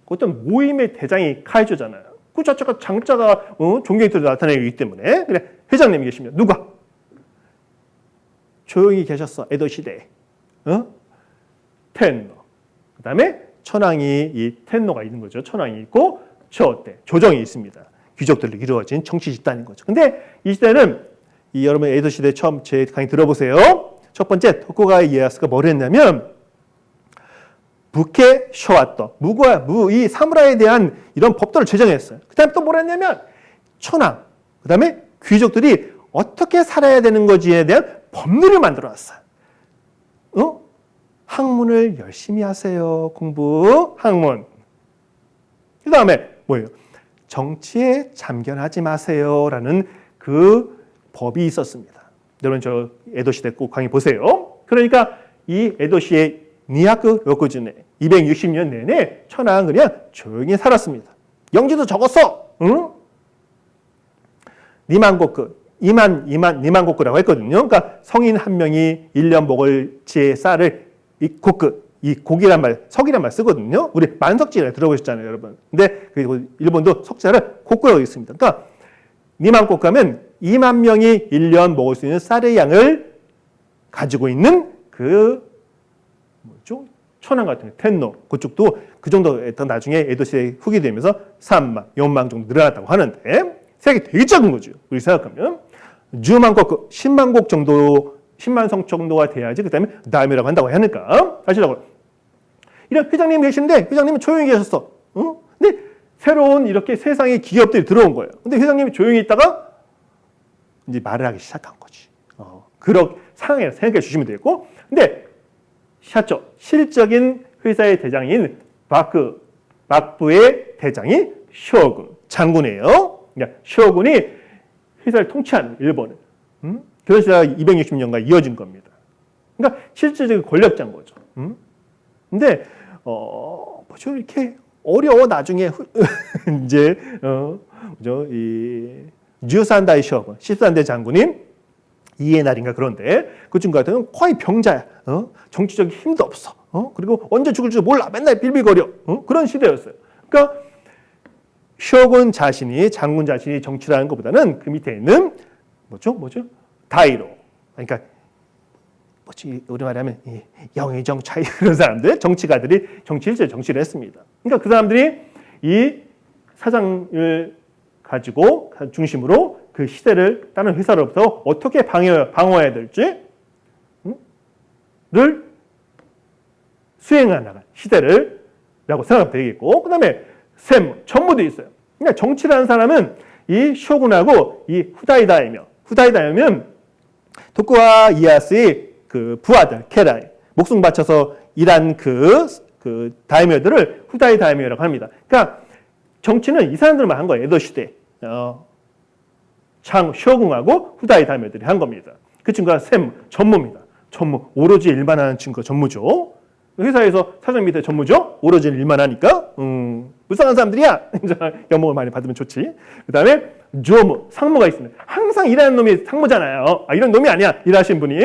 어떤 모임의 대장이 카이조잖아요. 그 자체가 장자가 존경이 나타내기 때문에 그래 회장님이 계시면 누가 조용히 계셨어. 에도 시대에 텐노 그다음에 천황이 이 텐노가 있는 거죠. 천황이 있고 초대 조정이 있습니다. 귀족들로 이루어진 정치 집단인 거죠. 근데 이 시대는 여러분 에도 시대 처음 제 강의 들어보세요. 첫 번째 토쿠가와 이에야스가 뭘 했냐면 부케 쇼와토 이 사무라이에 대한 이런 법도를 제정했어요. 그다음에 또 뭘 했냐면 천황 그다음에 귀족들이 어떻게 살아야 되는 거지에 대한 법률을 만들어놨어요. 학문을 열심히 하세요. 공부 학문. 그다음에 뭐예요? 정치에 참견하지 마세요라는 그 법이 있었습니다. 여러분 저 에도 시대 꼭 강의 보세요. 그러니까 이 에도시의 니하크 요코즈네 260년 내내 천황은 그냥 조용히 살았습니다. 영지도 적었어. 니만고크라고 했거든요. 그러니까 성인 한 명이 1년 먹을 지의 쌀을 이 고기란 말, 석이란 말 쓰거든요. 우리 만석지를 들어보셨잖아요, 여러분. 근데 그리고 일본도 석자를 고꾸라고 있습니다. 그러니까 니만고크하면 2만 명이 1년 먹을 수 있는 쌀의 양을 가지고 있는 그 천황 같은 텐노 그쪽도 그 정도 했던 나중에 에도시대 후기 되면서 3만, 4만 정도 늘어났다고 하는데 세계 되게 작은 거죠. 우리 생각하면 10만 10만 곡 정도 10만 성 정도가 돼야지 그다음에 다음이라고 한다고 하니까 아시라고요. 이런 회장님이 계시는데 회장님은 조용히 계셨어. 근데 새로운 이렇게 세상에 기업들이 들어온 거예요. 근데 회장님이 조용히 있다가 이제 말을 하기 시작한 거지. 그런 상황에 생각해 주시면 되겠고 근데 샤초 실적인 회사의 대장인 막부의 대장이 쇼군 장군이에요. 그러니까 쇼군이 회사를 통치하는 일본을 그런 시대가 260년간 이어진 겁니다. 그러니까 실질적인 권력자인 거죠. 근데 뭐죠 이렇게 어려워 나중에 이제 이 주산다이 쇼군 13대 장군인 이에날인가 그런데 그 친구 같은 경우는 거의 병자야. 정치적인 힘도 없어. 그리고 언제 죽을지 몰라. 맨날 빌빌거려. 그런 시대였어요. 그러니까 쇼군 자신이 장군 자신이 정치라는 것보다는 그 밑에 있는 뭐죠? 다이로. 그러니까 우리말에 하면 영의정 차이 그런 사람들 정치가들이 실제 정치를 했습니다. 그러니까 그 사람들이 이 사장을 가지고 중심으로 그 시대를 다른 회사로부터 어떻게 방어해야 될지 를 수행하는 시대를 라고 생각하면 되겠고, 그 다음에 셈, 전무도 있어요. 그러니까 정치라는 사람은 이 쇼군하고 이 후다이다이면 도쿠와 이에야스의 그 부하들, 케라이, 목숨 바쳐서 일한 그 다이묘들을 후다이 다이묘라고 합니다. 그러니까 정치는 이 사람들만 한 거예요. 에도 시대. 쇼군하고 후다이 다이묘들이 한 겁니다. 그 친구가 셈, 전무입니다. 전무, 오로지 일만 하는 친구가 전무죠. 회사에서 사장 밑에 전무죠. 오로지 일만 하니까 불쌍한 사람들이야. 연봉을 많이 받으면 좋지. 그 다음에 조무, 상무가 있습니다. 항상 일하는 놈이 상무잖아요. 이런 놈이 아니야. 일하신 분이.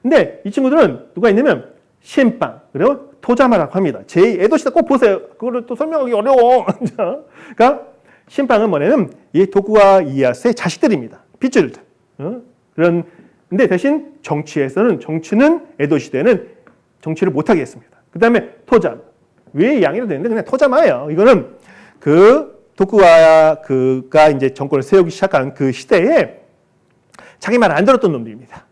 근데 이 친구들은 누가 있냐면 신빵, 그리고 토자마라고 합니다. 에도시다 꼭 보세요. 그거를 또 설명하기 어려워. 그러니까 신빵은 뭐냐면 이 도쿠와 이에야스의 자식들입니다. 빗줄들. 근데 대신 정치는 에도 시대는 정치를 못하게 했습니다. 그 다음에 토자마. 왜 양이라도 되는데 그냥 토자마예요. 이거는 그 도쿠가 이제 정권을 세우기 시작한 그 시대에 자기 말 안 들었던 놈들입니다.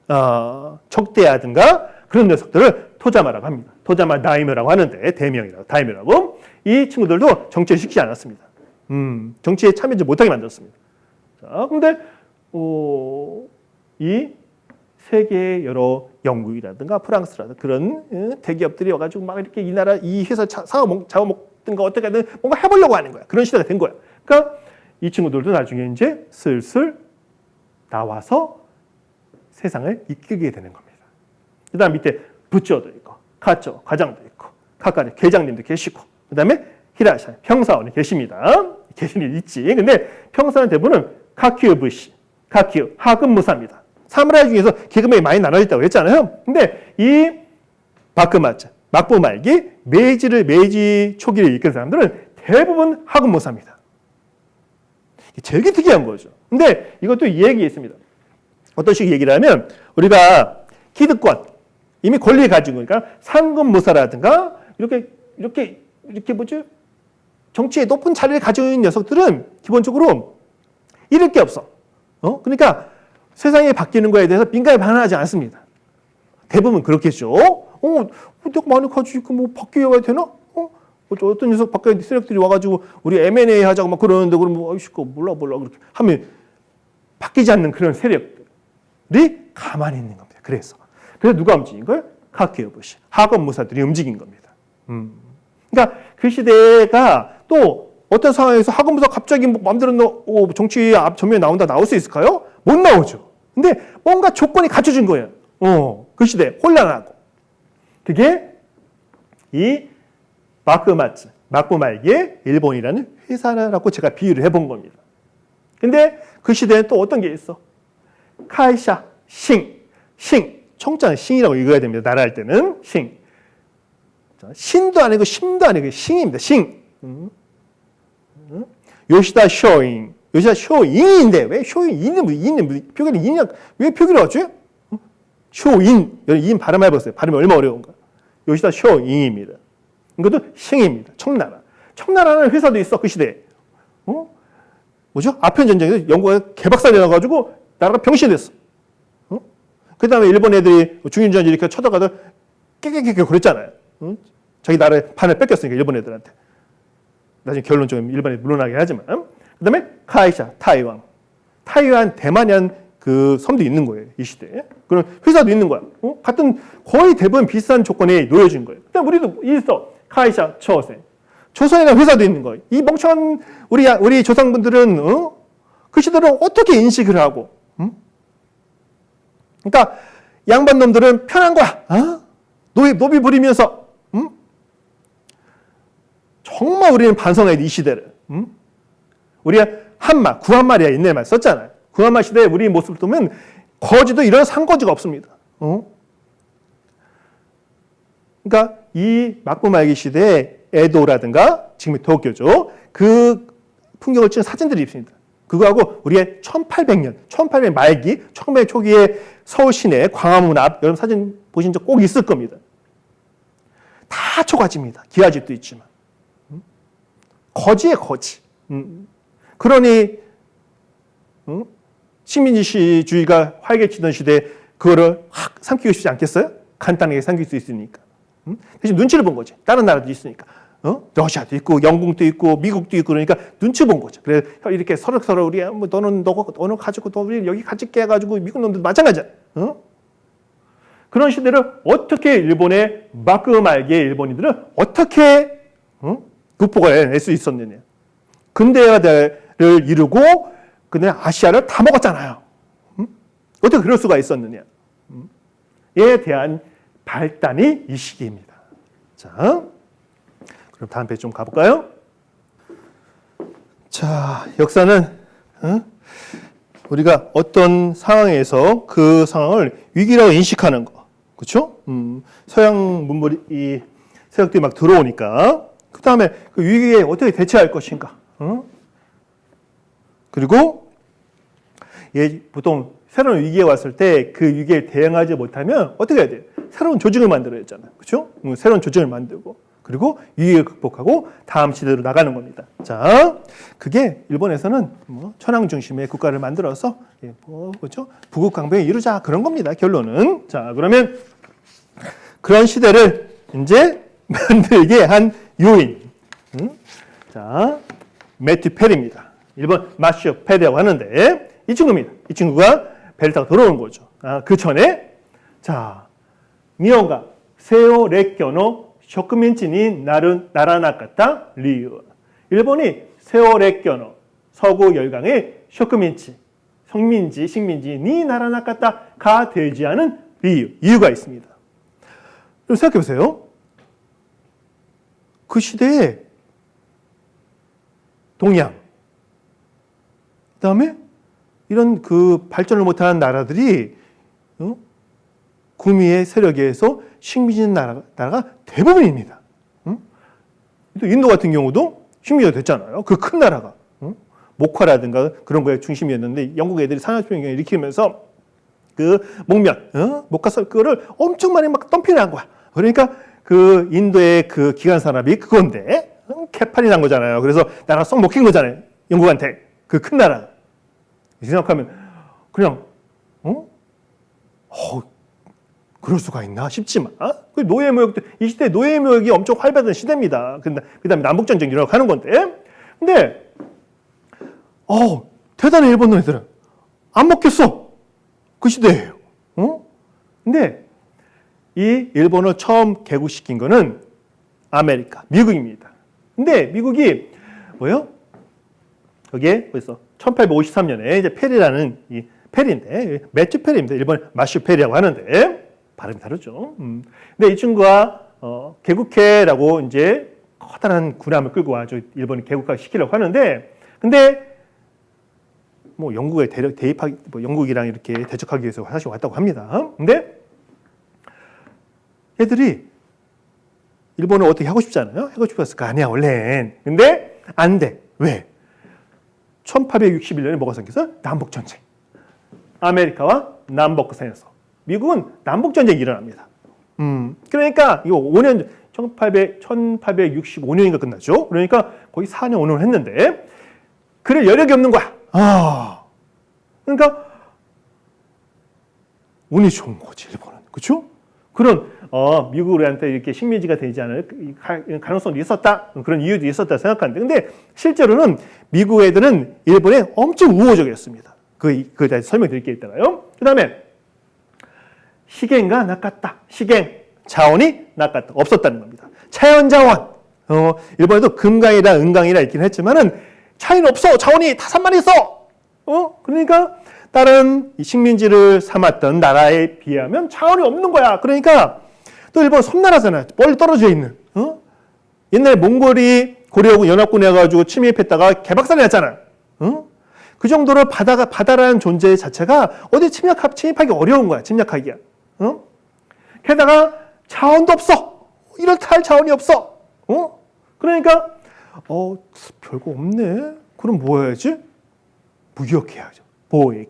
적대하든가 그런 녀석들을 토자마라고 합니다. 토자마 다이묘라고 하는데 다이묘라고. 이 친구들도 정치를 시키지 않았습니다. 정치에 참여하지 못하게 만들었습니다. 자, 근데 이 세계의 여러 영국이라든가 프랑스라든가 그런 대기업들이 와가지고 막 이렇게 이 회사 잡아먹든가 어떻게 하든 뭔가 해보려고 하는 거야. 그런 시대가 된 거야. 그러니까 이 친구들도 나중에 이제 슬슬 나와서 세상을 이끌게 되는 겁니다. 그 다음 밑에 부처도 있고, 카초, 과장도 있고, 카카리, 계장님도 계시고, 그 다음에 히라샤, 평사원이 계십니다. 계신이 있지. 근데 평사원 대부분은 카키우 부시, 카키우, 하급무사입니다. 사무라이 중에서 계급이 많이 나눠졌다고 했잖아요. 근데 이 바크마츠, 막부 말기, 메이지 초기를 이끈 사람들은 대부분 하급무사입니다. 제일 특이한 거죠. 근데 이것도 이 얘기 있습니다. 어떤 식의 얘기를 하면 우리가 기득권, 이미 권리를 가지고 그러니까 상급무사라든가 이렇게 뭐지? 정치의 높은 자리를 가지고 있는 녀석들은 기본적으로 잃을 게 없어. 그러니까 세상이 바뀌는 거에 대해서 민감히 반응하지 않습니다. 대부분 그렇겠죠. 내가 많이 가지고 있고 뭐 바뀌어야 되나? 어떤 녀석 바뀌어야 세력들이 와가지고 우리 M&A 하자고 막 그러는데 그러면 아이씨고 몰라 그렇게 하면 바뀌지 않는 그런 세력들이 가만히 있는 겁니다. 그래서 누가 움직인 걸? 카키오부시, 하급무사들이 움직인 겁니다. 그러니까 그 시대가 또 어떤 상황에서 하급무사 갑자기 마음대로 정치 전면에 나올 수 있을까요? 못 나오죠. 근데 뭔가 조건이 갖춰진 거예요. 그 시대 혼란하고. 그게 이 막부 말기의 일본이라는 회사라고 제가 비유를 해본 겁니다. 근데 그 시대에 또 어떤 게 있어? 카이샤, 싱, 청자는 싱이라고 읽어야 됩니다. 나라 할 때는 싱. 신도 아니고 심도 아니고 싱입니다. 싱. 요시다 쇼인인데 왜 쇼인은 표기를 인이냐? 왜 표기를 하지? 쇼인. 인 발음해보세요. 발음이 얼마나 어려운가. 요시다 쇼인입니다. 이것도 싱입니다. 청나라는 회사도 있어 그 시대에. 뭐죠? 아편 전쟁에서 영국에 개박살이 나가지고 나라가 병신이 됐어. 그 다음에 일본 애들이 중인전지 이렇게 쳐다가도 깨깨깨깨 그랬잖아요. 자기 나라의 판을 뺏겼으니까 일본 애들한테. 나중에 결론적으로 일본 애들 물러나게 하지만. 그 다음에 카이샤, 타이완, 대만이란 그 섬도 있는 거예요. 이 시대에. 그런 회사도 있는 거야. 같은 거의 대부분 비슷한 조건에 놓여진 거예요. 그다음 우리도 있어. 카이샤, 조선이라는 회사도 있는 거예요. 이 멍청한 우리 조상분들은 그 시대를 어떻게 인식을 하고 그러니까 양반 놈들은 편한 거야. 노비 부리면서 정말 우리는 반성해야 돼, 이 시대를. 우리가 구한말이야 옛날 말 썼잖아요. 구한말 시대에 우리 모습을 보면 거지도 이런 상거지가 없습니다. 그러니까 이 막부 말기 시대에 에도라든가 지금의 도쿄죠. 그 풍경을 찍은 사진들이 있습니다. 그거하고 우리의 1800년 말기, 1900년 초기에 서울 시내 광화문 앞 여러분 사진 보신 적 꼭 있을 겁니다. 다 초가집니다. 기와집도 있지만. 거지의 거지. 그러니 식민지주의가 활개치던 시대에 그거를 확 삼키고 싶지 않겠어요? 간단하게 삼킬 수 있으니까. 대신 눈치를 본 거지. 다른 나라도 있으니까. 러시아도 있고 영국도 있고 미국도 있고 그러니까 눈치 본 거죠. 그래서 이렇게 서로 우리 뭐 너는 너는 가지고 너 우리 여기 가질게 해가지고 미국 놈들도 마찬가지야. 그런 시대를 어떻게 일본의 마크말기의 일본인들은 어떻게 극복을 해낼 수 있었느냐. 근대화를 이루고 그냥 아시아를 다 먹었잖아요. 어떻게 그럴 수가 있었느냐. 에 대한 발단이 이 시기입니다. 자, 그럼 다음 페이지 좀 가볼까요? 자, 역사는 우리가 어떤 상황에서 그 상황을 위기라고 인식하는 거, 그렇죠? 서양 문물이 이 세력들이 막 들어오니까 그 다음에 그 위기에 어떻게 대처할 것인가, 그리고 보통 새로운 위기에 왔을 때 그 위기에 대응하지 못하면 어떻게 해야 돼요? 새로운 조직을 만들어야 했잖아요, 그렇죠? 새로운 조직을 만들고. 그리고 위기를 극복하고 다음 시대로 나가는 겁니다. 자, 그게 일본에서는 천황 중심의 국가를 만들어서 그렇죠? 부국 강병을 이루자 그런 겁니다. 결론은. 자, 그러면 그런 시대를 이제 만들게 한 요인. 자, 매튜 페리입니다. 일본 마시오 페리라고 하는데 이 친구입니다. 이 친구가 배를 타고 들어오는 거죠. 그 전에 자, 니혼가 세오 레껴노 쇼크민치니 나라나카타 리유. 일본이 세오레껴노 서구 열강의 쇼크민치 식민지 니 나라나카타가 되지 않은 이유가 있습니다. 생각해 보세요. 그 시대에 동양, 그다음에 이런 그 발전을 못하는 나라들이 구미의 세력에 의해서 식민지 나라가 대부분입니다. 또 인도 같은 경우도 식민지가 됐잖아요. 그 큰 나라가. 목화라든가 그런 거에 중심이었는데 영국 애들이 산업혁명을 일으키면서 그 목면, 목화설 그거를 엄청 많이 막 덤핑을 한 거야. 그러니까 그 인도의 그 기관 산업이 그건데 개판이 난 거잖아요. 그래서 나라 썩 먹힌 거잖아요. 영국한테. 그 큰 나라. 생각하면 그냥 그럴 수가 있나 싶지만 그 노예무역도 이 시대 노예무역이 엄청 활발한 시대입니다. 그다음에 남북전쟁 이라고 하는 건데 근데 대단해 일본 애들은 안 먹겠어. 그 시대예요. 근데 이 일본을 처음 개국시킨 거는 아메리카, 미국입니다. 근데 미국이 뭐예요? 거기에 벌써 1853년에 이제 페리라는 이 페리인데 매튜 페리입니다. 일본 마슈 페리라고 하는데 발음이 다르죠. 근데 이 친구가 개국해라고 이제 커다란 군함을 끌고 와서 일본이 개국화 시키려고 하는데 근데 뭐 영국에 대입하기 영국이랑 이렇게 대적하기 위해서 사실 왔다고 합니다. 근데 얘들이 일본을 어떻게 하고 싶잖아요. 하고 싶었을 거 아니야 원래는. 근데 안 돼. 왜? 1861년에 뭐가 생겼어? 남북전쟁. 아메리카와 남북전에서 미국은 남북전쟁이 일어납니다. 그러니까 이거 5년 1865년인가 끝났죠. 그러니까 거의 4년 5년을 했는데 그럴 여력이 없는 거야. 그러니까 운이 좋은 거지 일본은. 그렇죠? 그런 미국한테 이렇게 식민지가 되지 않을 가능성도 있었다. 그런 이유도 있었다 생각하는데 근데 실제로는 미국 애들은 일본에 엄청 우호적이었습니다. 그 다시 설명드릴게요 이따가요. 그 다음에 시갱가 낚았다. 시갱 자원이 낚았다. 없었다는 겁니다. 자연자원. 일본에도 금강이라 은강이라 있긴 했지만은 차이는 없어. 자원이 다 산만히 있어. 그러니까 다른 식민지를 삼았던 나라에 비하면 자원이 없는 거야. 그러니까 또 일본 섬나라잖아요. 멀리 떨어져 있는. 옛날에 몽골이 고려하고 연합군에 가지고 침입했다가 개박살이 났잖아요. 그 정도로 바다라는 존재 자체가 어디 침입하기 어려운 거야. 침략하기가. 게다가 자원도 없어. 이렇다 할 자원이 없어. 그러니까 별거 없네. 그럼 뭐 해야지? 무역해야죠.貿易.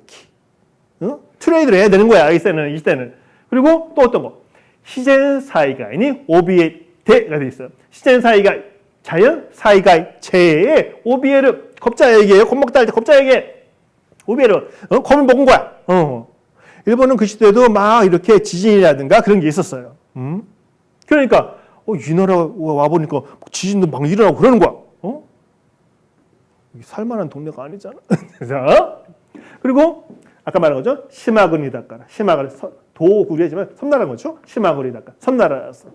트레이드를 해야 되는 거야. 이 시대는. 그리고 또 어떤 거? 시젠 사이가이니 오비에테가 돼 있어요. 시젠 사이가이 자연 사이가이 재해에 오비에르 겁자에게요. 겁먹다 할 때 겁자에게 우베르 검을 먹은 거야. 일본은 그 시대에도 막 이렇게 지진이라든가 그런 게 있었어요. 그러니까 이 나라 와 보니까 지진도 막 일어나고 그러는 거야. 살만한 동네가 아니잖아. 그리고 아까 말한 거죠. 시마그니다까라. 시마그니 도구리지만 섬나라인 거죠. 시마그니다까 섬나라였어.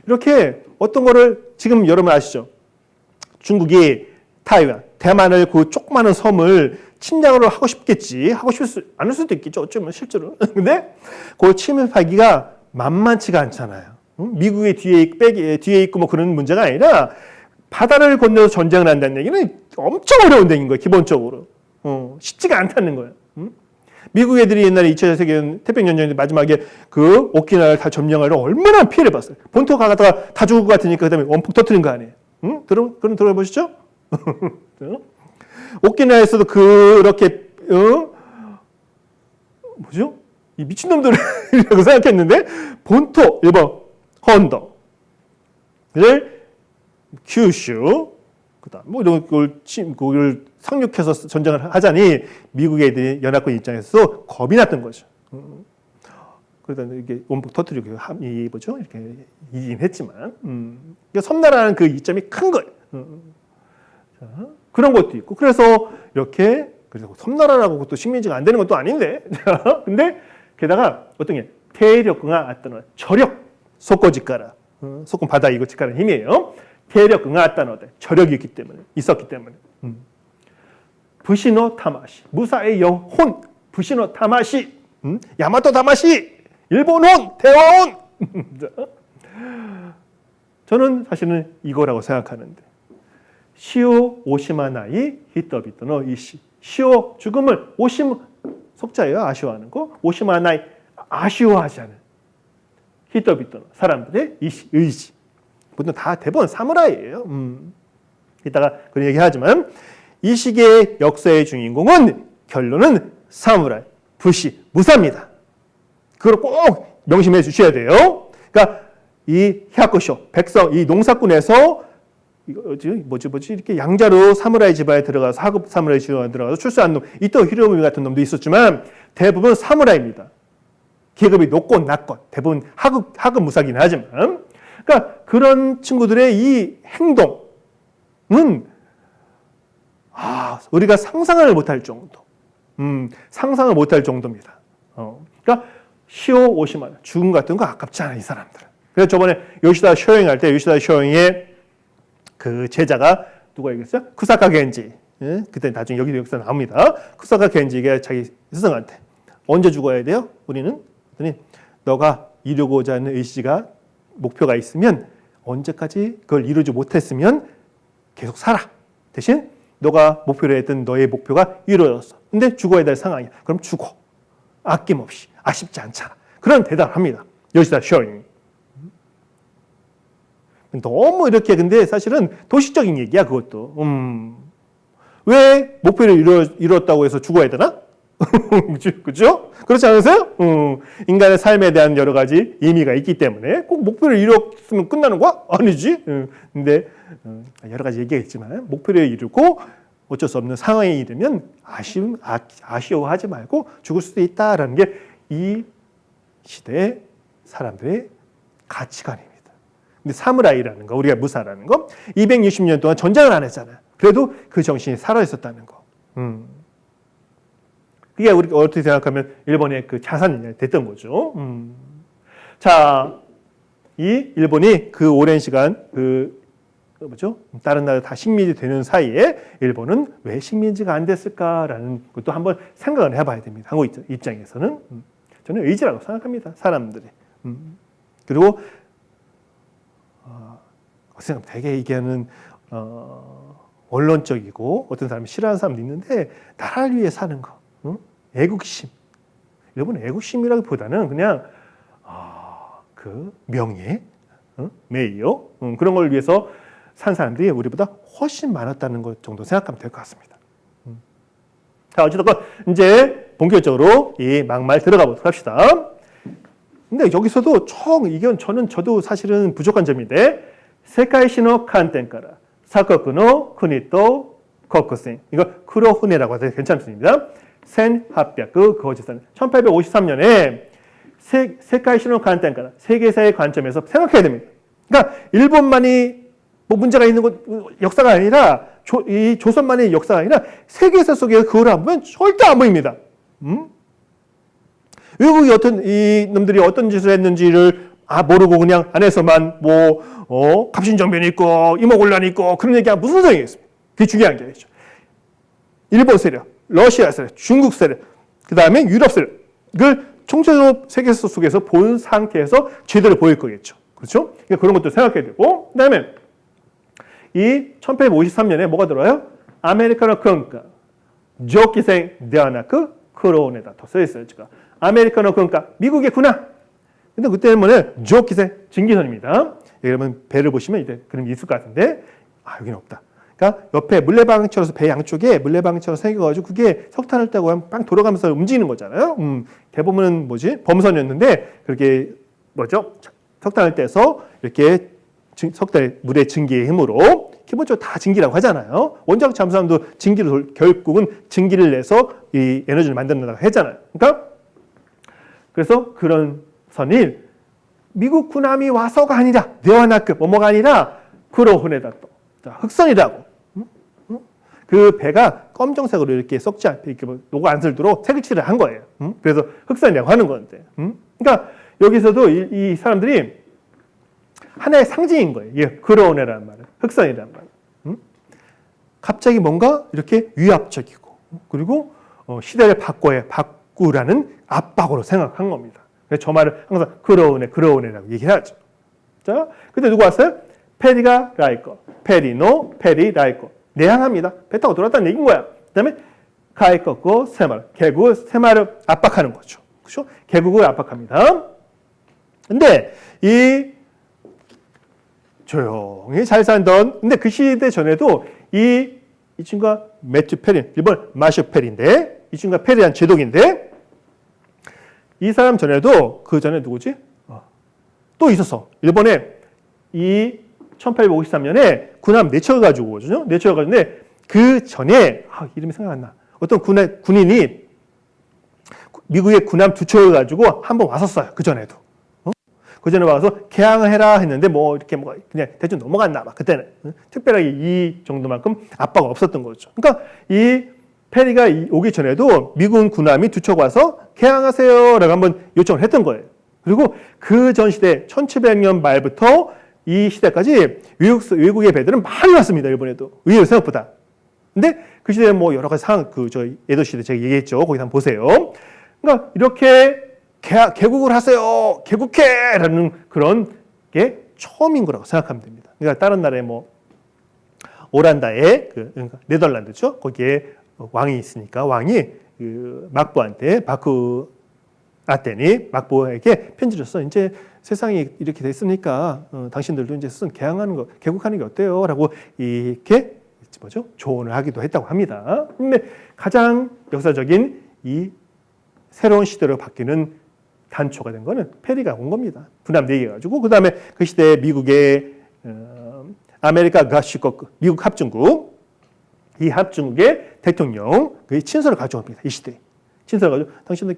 이렇게 어떤 거를 지금 여러분 아시죠? 중국이 타이완, 대만을 그 조그마한 섬을 침략을 하고 싶겠지. 하고 싶지 않을 수도 있겠죠. 어쩌면 실제로. 근데 그 침입하기가 만만치가 않잖아요. 미국의 뒤에 있고 뭐 그런 문제가 아니라 바다를 건너서 전쟁을 한다는 얘기는 엄청 어려운 데인 거예요. 기본적으로. 쉽지가 않다는 거예요. 미국 애들이 옛날에 2차 세계 태평양전 마지막에 그 오키나와를 다 점령하려 얼마나 피해를 봤어요. 본토 가다가 다 죽을 것 같으니까 그다음에 원폭 터뜨린 거 아니에요. 그럼 들어보시죠. 오키나와에서도 그렇게 뭐죠? 이 미친놈들이라고 생각했는데 본토 일본 헌도를 큐슈 그다음 뭐 이런 걸 상륙해서 전쟁을 하자니 미국 애들이 연합군 입장에서 겁이 났던 거죠. 그러다 이게 원폭 터뜨리고 이 뭐죠? 이렇게 이긴 했지만 섬나라는 그 이점이 큰 거예요. 자, 그런 것도 있고 그래서 이렇게 그래서 섬나라라고 또 식민지가 안 되는 것도 아닌데 근데 게다가 어떤 게 대력응아 아따노 저력 속고지가라 속고 바다 이거 직가는 힘이에요. 대력응아 아따노데 저력이 있었기 때문에 부시노 타마시 무사의 영혼 부시노 타마시 야마토 타마시 일본혼 대화혼 저는 사실은 이거라고 생각하는데 시오 오시마나이 히토비토노 이시 시오 죽음을 오시마 속자예요. 아쉬워하는 거 오시마나이 아쉬워하지 않은 히토비토노 사람들의 이시 의지 보통 다 대부분 사무라이예요. 이따가 그런 얘기하지만 이 시기의 역사의 주인공은 결론은 사무라이 부시 무사입니다. 그걸 꼭 명심해 주셔야 돼요. 그러니까 이 히야쿠쇼 백성 이 농사꾼에서 뭐지 이렇게 양자로 사무라이 집안에 들어가서 하급 사무라이 집안에 들어가서 출세한 놈 이토 히로부미 같은 놈도 있었지만 대부분 사무라이입니다. 계급이 높고 낮건 대부분 하급 무사긴 하지만 그러니까 그런 친구들의 이 행동은 우리가 상상을 못할 정도 상상을 못할 정도입니다. 그러니까 시오 오시마나 죽음 같은 거 아깝지 않아 이 사람들은. 그래서 저번에 요시다 쇼잉 할 때 요시다 쇼잉의 그 제자가 누가 얘기했어요? 쿠사카 겐지. 예? 그때 나중에 여기서 나옵니다. 쿠사카 겐지가 자기 스승한테 언제 죽어야 돼요? 우리는 그랬더니 너가 이루고자 하는 의지가 목표가 있으면 언제까지 그걸 이루지 못했으면 계속 살아. 대신 너가 목표로 했던 너의 목표가 이루어졌어. 근데 죽어야 될 상황이야. 그럼 죽어. 아낌없이. 아쉽지 않잖아. 그런 대답을 합니다. 요시다 쇼잉. 너무 이렇게 근데 사실은 도식적인 얘기야 그것도. 왜 목표를 이뤘다고 해서 죽어야 되나? 그렇죠? 그렇지 않으세요? 인간의 삶에 대한 여러 가지 의미가 있기 때문에 꼭 목표를 이뤘으면 끝나는 거야? 아니지. 근데 여러 가지 얘기가 있지만 목표를 이루고 어쩔 수 없는 상황에 이르면 아쉬워하지 말고 죽을 수도 있다라는 게 이 시대의 사람들의 가치관입니다. 근데 사무라이라는 거, 우리가 무사라는 거, 260년 동안 전쟁을 안 했잖아요. 그래도 그 정신이 살아있었다는 거. 그게 우리가 어떻게 생각하면 일본의 그 자산이 됐던 거죠. 자, 이 일본이 그 오랜 시간 다른 나라 다 식민지 되는 사이에 일본은 왜 식민지가 안 됐을까라는 것도 한번 생각을 해봐야 됩니다. 한국 입장에서는 저는 의지라고 생각합니다. 사람들이. 그리고 되게 얘기하는 원론적이고 어떤 사람이 싫어하는 사람도 있는데 나라를 위해 사는 거, 애국심. 일본은 애국심이라기보다는 그냥 그 명예,名誉 그런 걸 위해서 산 사람들이 우리보다 훨씬 많았다는 것 정도 생각하면 될 것 같습니다. 자, 어쨌든 이제 본격적으로 이 막말 들어가 보도록 합시다. 근데 여기서도 이건 저도 사실은 부족한 점인데 세카이시노 칸텐から 사코쿠노国と 거크생. 이거 크로흐네라고 해서 괜찮습니다. 센 합벽 거지선. 1853년에 세界史の観点から 세계사의 관점에서 생각해야 됩니다. 그러니까 일본만이 뭐 문제가 있는 것 역사가 아니라 이 조선만의 역사가 아니라 세계사 속에 그걸 안 보면 절대 안 보입니다. 외국이 이 놈들이 어떤 짓을 했는지를 모르고 그냥 안에서만 갑신정변이 있고 이모곤란이 있고 그런 얘기하면 무슨 소용이 있습니까? 그게 중요한 게 아니죠. 일본 세력, 러시아 세력, 중국 세력, 그 다음에 유럽 세력을 총체적으로 세계사 속에서 본 상태에서 제대로 보일 거겠죠. 그렇죠? 그러니까 그런 것도 생각해야 되고, 그 다음에 이 1853년에 뭐가 들어요? 아메리카노 큰가, 조기생 대안나크 크로네다 더 써있어요. 지금 아메리카노 큰가, 미국의 군함. 근데 그때는 뭐냐? 조기생 증기선입니다. 여러분 배를 보시면 이제 그런 게 있을 것 같은데, 여기는 없다. 그러니까 옆에 물레방처럼 배 양쪽에 물레방처럼 생겨가지고 그게 석탄을 떼고 하면 빵 돌아가면서 움직이는 거잖아요. 대부분은 범선이었는데 그렇게 석탄을 떼서 이렇게 물의 증기의 힘으로 기본적으로 다 증기라고 하잖아요. 원자력 잠수함도 증기를 결국은 증기를 내서 이 에너지를 만든다고 했잖아요. 그러니까 그래서 그런 선이 미국 군함이 와서가 아니라 네와나급 뭐가 아니라 크로흐네다 또 흑선이라고. 그 배가 검정색으로 이렇게 썩지 않게 이렇게 녹아 안 슬도록 색을 칠을 한 거예요. 그래서 흑선이라고 하는 건데. 그러니까 여기서도 이 사람들이 하나의 상징인 거예요. 크로네라는 말은 흑선이라는 말. 갑자기 뭔가 이렇게 위압적이고 그리고 시대를 바꾸라는 압박으로 생각한 겁니다. 그래서 저 말을 항상 크로네라고 얘기하죠. 자, 근데 누구 왔어요? 페리가 라이거, 페리 라이거. 내항합니다. 배 타고 돌아왔다는 얘기인 거야. 그 다음에 가이거고 세마르, 개국 세마를 압박하는 거죠. 그렇죠? 개국을 압박합니다. 근데 이 조용히 잘 살던, 근데 그 시대 전에도 이 친구가 매튜 페린, 일본 마슈 페리인데, 이 친구가 페리한 제독인데, 이 사람 전에도 그 전에 누구지? 또 있었어. 일본에 이 1853년에 군함 내쳐가 가지고 오죠. 내쳐가 가지고 그 전에 이름이 생각 안 나. 어떤 군인이 미국의 군함 두 척을 가지고 한번 왔었어요. 그 전에도. 그 전에 와서 개항을 해라 했는데 이렇게 그냥 대충 넘어갔나 봐. 그때는 특별하게 이 정도만큼 압박은 없었던 거죠. 그러니까 이 페리가 오기 전에도 미군 군함이 두 척 와서 개항하세요라고 한번 요청을 했던 거예요. 그리고 그 전 시대 1700년 말부터 이 시대까지 외국의 배들은 많이 왔습니다. 일본에도. 의외로 생각보다. 근데 그 시대에 여러 가지 상황, 에도 시대 제가 얘기했죠. 거기 한번 보세요. 그러니까 이렇게 개국을 하세요. 개국해라는 그런 게 처음인 거라고 생각하면 됩니다. 그러니까 다른 나라에 오란다에 그러니까 네덜란드죠. 거기에 왕이 있으니까 왕이 그 막부한테 아테니 막부에게 편지를 써. 이제 세상이 이렇게 됐으니까 당신들도 이제 개국하는 게 어때요? 라고 이렇게 조언을 하기도 했다고 합니다. 근데 가장 역사적인 이 새로운 시대로 바뀌는 단초가 된 거는 페리가 온 겁니다. 군함 4개 가지고 그 다음에 그 시대에 미국의 아메리카 가시국 미국 합중국 이 합중국의 대통령 그 친서를 가져옵니다. 이 시대에 친서를 가지고 당신들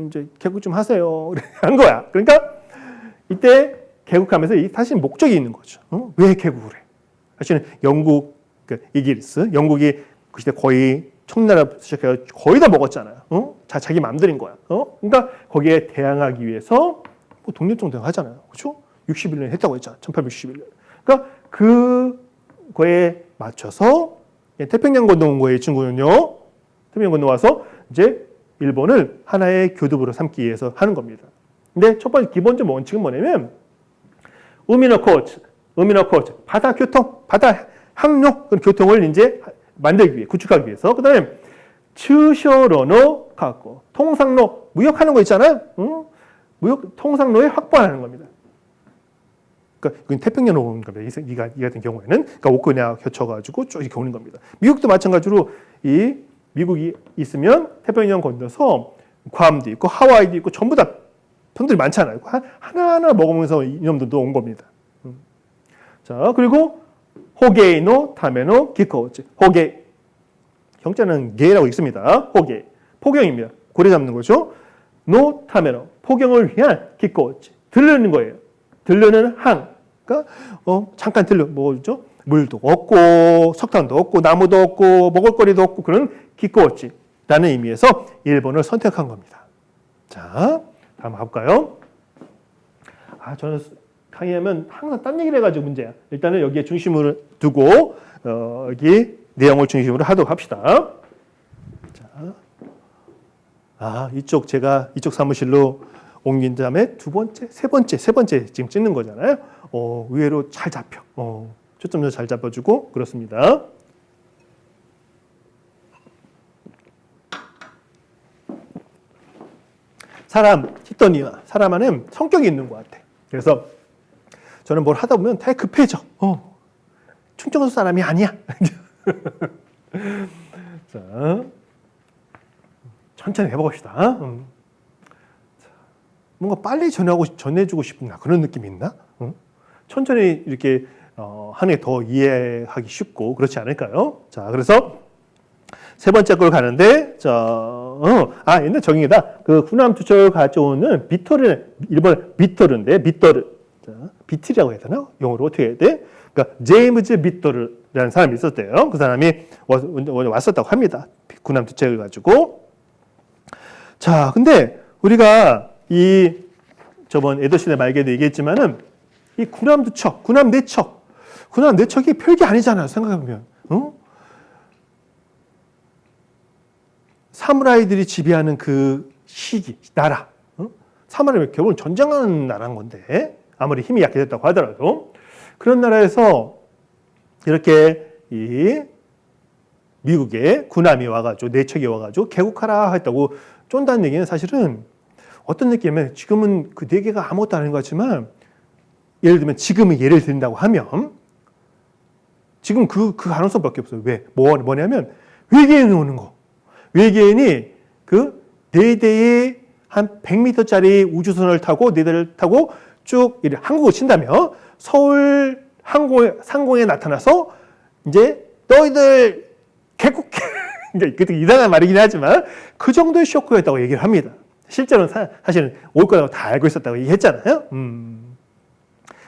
이제 개국 좀 하세요. 한 거야. 그러니까 이때 개국하면서 사실 목적이 있는 거죠. 왜 개국을 해? 사실은 영국, 이기리스, 영국이 그 시대 거의 청나라 시작해서 거의 다 먹었잖아요. 자기 마음대로인 거야. 그러니까 거기에 대항하기 위해서 독립정당 하잖아요. 그렇죠? 61년에 했다고 했잖아. 1861년. 그러니까 그거에 맞춰서 태평양 건너 온 거예요. 이 친구는요. 태평양 건너 와서 이제 일본을 하나의 교두보로 삼기 위해서 하는 겁니다. 근데 첫 번째 기본적 원칙은 뭐냐면 우미노코츠, 바다 교통, 바다 항로 그런 교통을 이제 만들기 위해 구축하기 위해서 그다음에 츠쇼로노 갖고 통상로 무역하는 거 있잖아요. 무역 통상로에 확보하는 겁니다. 그러니까 이건 태평양으로 오는 겁니다. 이 같은 경우에는 그러니까 오크냐 겹쳐가지고 쭉 이렇게 오는 겁니다. 미국도 마찬가지로 이 미국이 있으면 태평양 건너서 괌도 있고 하와이도 있고 전부 다 편들이 많잖아요. 하나하나 먹으면서 이놈들도 온 겁니다. 자 그리고 호게이노 타메노 기코우치 호게 형자는 게라고 있습니다. 호게. 포경입니다. 고래 잡는 거죠. 노 타메노. 포경을 위한 기꺼웠지. 들르는 거예요. 들르는 항. 그러니까 잠깐 들려 뭐죠? 물도 없고 석탄도 없고 나무도 없고 먹을거리도 없고 그런 기꺼웠지. 라는 의미에서 1번을 선택한 겁니다. 자, 다음 가볼까요? 저는 강의하면 항상 딴 얘기를 해가지고 문제야. 일단은 여기에 중심을 두고 여기 내용을 중심으로 하도록 합시다. 자, 제가 이쪽 사무실로 옮긴 다음에 세 번째 지금 찍는 거잖아요. 의외로 잘 잡혀. 초점도 잘 잡아주고 그렇습니다. 히터니아 사람 안에 성격이 있는 것 같아. 그래서 저는 뭘 하다 보면 되게 급해져. 충청도 사람이 아니야. 자, 천천히 해봅시다. 뭔가 빨리 전해주고 싶은 그런 느낌이 있나? 천천히 이렇게 하는 게 더 이해하기 쉽고 그렇지 않을까요? 자, 그래서 세 번째 걸 가는데, 옛날 정의다. 그 군함 투척을 가져오는 일본 비토르인데, 비토르. 자, 비틀이라고 해야 되나? 영어로 어떻게 해야 돼? 그러니까, 제임즈 비토르라는 사람이 있었대요. 그 사람이 왔었다고 합니다. 군함 투척을 가지고. 자, 근데 우리가 저번 에더신의 말기에도 얘기했지만은, 이 군함 투척, 군함 내척이 별게 아니잖아요. 생각해보면. 사무라이들이 지배하는 그 시기, 나라. 사무라이는 결국은 전쟁하는 나라인 건데, 아무리 힘이 약해졌다고 하더라도. 그런 나라에서 이렇게 미국의 군함이 와가지고, 내척이 와가지고, 개국하라 했다고 쫀다는 얘기는 사실은 어떤 느낌이면 지금은 그 네 개가 아무것도 아닌 것 같지만, 예를 들면 지금은 예를 든다고 하면, 지금 그 가능성밖에 없어요. 왜? 뭐냐면, 외계인이 오는 거. 외계인이 그 4대의 한 100m짜리 우주선을 타고 4대를 타고 쭉 한국을 친다면 서울 상공에 나타나서 이제 너희들 개국해. 그러니까 이상한 말이긴 하지만 그 정도의 쇼크였다고 얘기를 합니다. 실제로는 사실은 올 거라고 다 알고 있었다고 얘기했잖아요.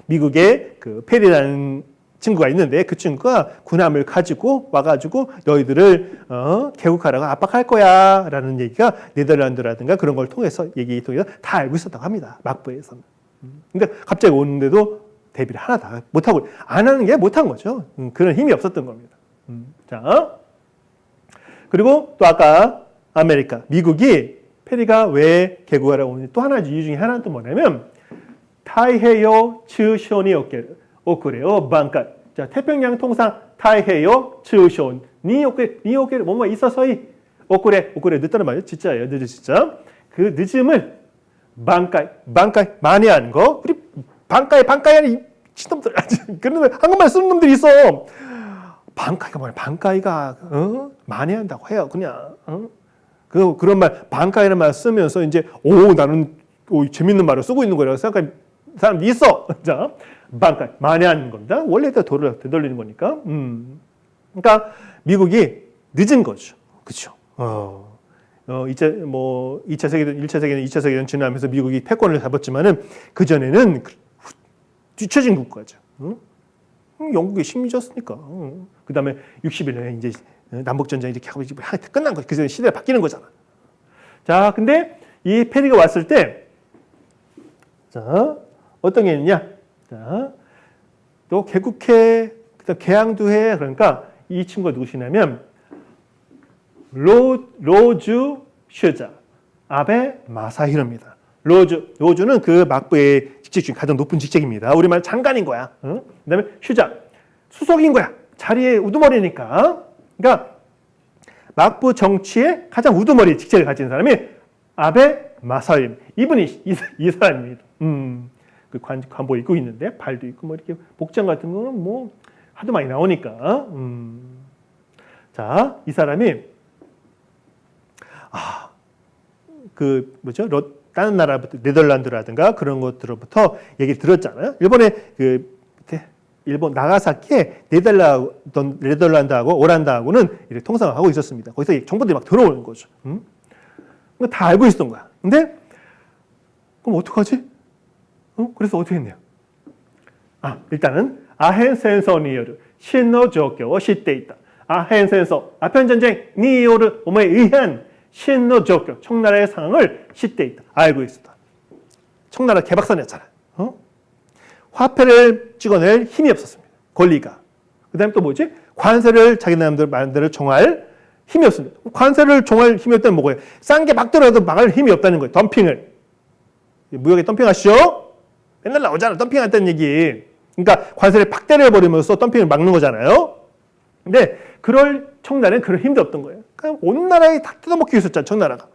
미국의 그 페리라는 친구가 있는데 그 친구가 군함을 가지고 와가지고 너희들을 개국하라고 압박할 거야 라는 얘기가 네덜란드라든가 그런 걸 통해서 다 알고 있었다고 합니다. 막부에서는. 근데 갑자기 오는데도 대비를 하나 다 못하고 안 하는 게 못한 거죠. 그런 힘이 없었던 겁니다. 자, 그리고 또 아까 미국이 페리가 왜 개국하라고 오는지 또 하나 이유 중에 하나는 또 뭐냐면 타이헤이오 츠쇼니 오크레요 반가. 자, 태평양 통상 타이헤이오 츠쇼 니오케 뭐뭐 있어서이 오크레 늦다는 말이에요. 진짜예요. 늦은 진짜. 그 늦음을 반가이 많이 하는 거. 우리 반가이 하는 미친놈들. 그런 한국말 쓰는 놈들이 있어. 반가이가 뭐야? 반가이가 많이 한다고 해요. 그냥 그런 말 반가이라는 말 쓰면서 이제 나는 재밌는 말을 쓰고 있는 거라고 생각하는 사람도 있어. 자, 반가이 많이 하는 겁니다. 원래 도를 되돌리는 거니까. 그러니까 미국이 늦은 거죠. 그렇죠. 1차 세계대전 지나면서 미국이 패권을 잡았지만은 그 전에는 뒤처진 국가죠. 영국이 심리졌으니까. 그 다음에 60년에 이제 남북전쟁이 이렇게 하고 끝난 거죠. 그 시대가 바뀌는 거잖아. 자, 근데 이 페리가 왔을 때, 자, 어떤 게 있냐? 자, 또 개국해, 그다음 개항도 해. 그러니까 이 친구가 누구시냐면 로주 슈자 아베 마사히로입니다. 로주는 그 막부의 직책 중에 가장 높은 직책입니다. 우리말 장관인 거야. 그다음에 슈자 수석인 거야. 자리에 우두머리니까. 그러니까 막부 정치의 가장 우두머리 직책을 가진 사람이 아베 마사히. 이분이 이 사람입니다. 그 관복 입고 있는데 발도 있고 뭐 이렇게 복장 같은 거는 뭐 하도 많이 나오니까. 자, 이 사람이 그 뭐죠? 다른 나라부터 네덜란드라든가 그런 것들로부터 얘기를 들었잖아요. 일본에 그 일본 나가사키에 네덜란드하고 오란다하고는 이렇게 통상을 하고 있었습니다. 거기서 정보들이 막 들어오는 거죠. 다 알고 있었던 거야. 근데 그럼 어떡하지? 그래서 어떻게 했네요? 일단은 아헨 센서 니요르 신노 조교を知っていた. 아헨 센서 아편 전쟁 니요르 오모에 의한 신노 조교 청나라의 상황을 知っていた. 알고 있었다. 청나라 개박살이었잖아. 화폐를 찍어낼 힘이 없었습니다. 권리가. 그다음에 또 뭐지? 관세를 자기 나름대로 정할 힘이 없습니다. 관세를 정할 힘이 없다는 뭐예요? 싼 게 막 들어도 막을 힘이 없다는 거예요. 덤핑을. 무역에 덤핑하시죠? 맨날 나오잖아. 덤핑한다는 얘기. 그러니까 관세를 팍 때려버리면서 덤핑을 막는 거잖아요. 근데 그럴 청나라는 그럴 힘도 없던 거예요. 그냥 온 나라에 다 뜯어먹기 있었잖아. 청나라가.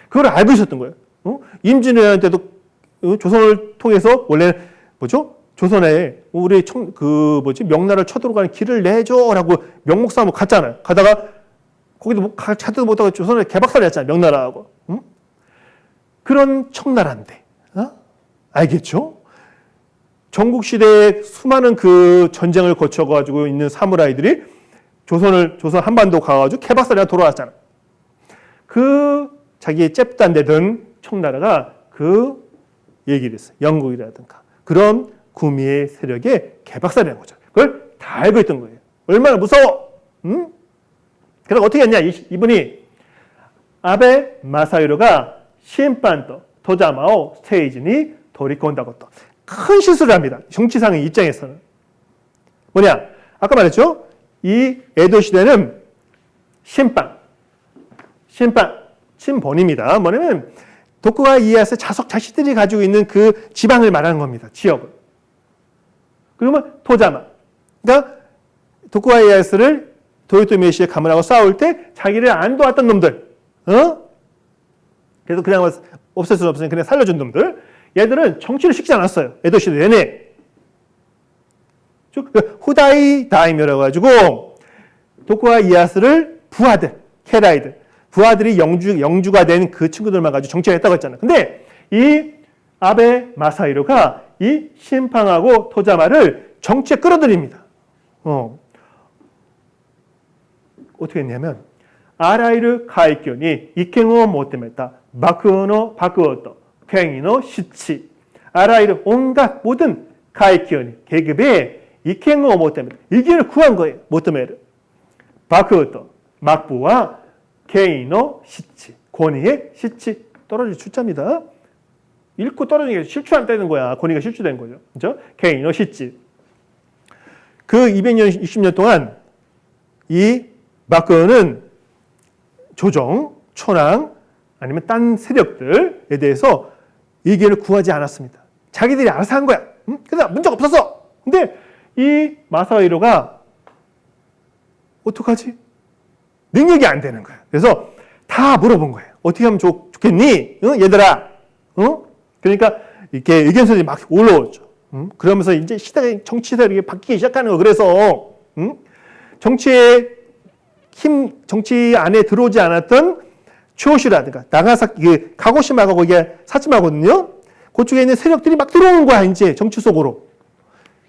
그걸 알고 있었던 거예요. 임진왜란 때도 조선을 통해서 원래 뭐죠? 조선에 우리 명나라를 쳐들어가는 길을 내줘라고 명목상으로 갔잖아요. 가다가 거기도 찾지도 못하고 조선에 개박살이 났잖아요. 명나라하고. 그런 청나라인데. 알겠죠? 전국시대에 수많은 그 전쟁을 거쳐가지고 있는 사무라이들이 조선 한반도 가가지고 개박살이 돌아왔잖아. 그 자기의 잽도 안 되던 청나라가 그 얘기를 했어요. 영국이라든가. 그런 구미의 세력에 개박살이 난 거죠. 그걸 다 알고 있던 거예요. 얼마나 무서워! 그럼 어떻게 했냐? 이분이 아베 마사히로가 심판도 도자마오 스테이지니 도리콘다고 또 큰 실수를 합니다. 정치상의 입장에서는. 뭐냐? 아까 말했죠? 이 에도 시대는 친본입니다. 뭐냐면 도쿠가와 이에야스 자식들이 가지고 있는 그 지방을 말하는 겁니다. 지역을. 그러면 토자마. 그러니까 도쿠가와 이에야스를 도요토미에시에 가문하고 싸울 때 자기를 안 도왔던 놈들. 그래서 그냥 없앨 수는 없으니 그냥 살려준 놈들. 얘들은 정치를 시키지 않았어요. 에도 시대 내내. 후다이 다이묘라고 해가지고 도쿠가와 이에야스를 부하들, 케라이들. 부하들이 영주가 된 그 친구들만 가지고 정치를 했다고 했잖아요. 근데 이 아베 마사히로가 이 심팡하고 토자마를 정치에 끌어들입니다. 어떻게 했냐면 아라이르 가이교니 이켄오 모테메타 마쿠노 바쿠오토 갱이노 시치 아라이르 온갖 모든 가이교니 계급에 이켄오 모테메타 의견을 구한 거예요. 모테메르 바쿠오토 막부와 개인의 시치, 권위의 시치 떨어질 출자입니다. 읽고 떨어지는 게 실추한다는 거야. 권위가 실추된 거죠. 그죠? 개인의 시치. 그 200년, 60년 동안 이 마크는 조정, 초랑 아니면 딴 세력들에 대해서 의견을 구하지 않았습니다. 자기들이 알아서 한 거야. 그래서 문제가 없었어. 근데 이 마사히로가 어떡하지? 능력이 안 되는 거예요. 그래서 다 물어본 거예요. 어떻게 하면 좋겠니? 얘들아. 그러니까 이렇게 의견서들이 막 올라오죠. 그러면서 이제 시대가 정치 세력이 바뀌기 시작하는 거. 그래서 정치의 정치 안에 들어오지 않았던 추오시라든가 나가사키, 가고시마가 거기에 사치마거든요. 그쪽에 있는 세력들이 막 들어오는 거야. 이제 정치 속으로.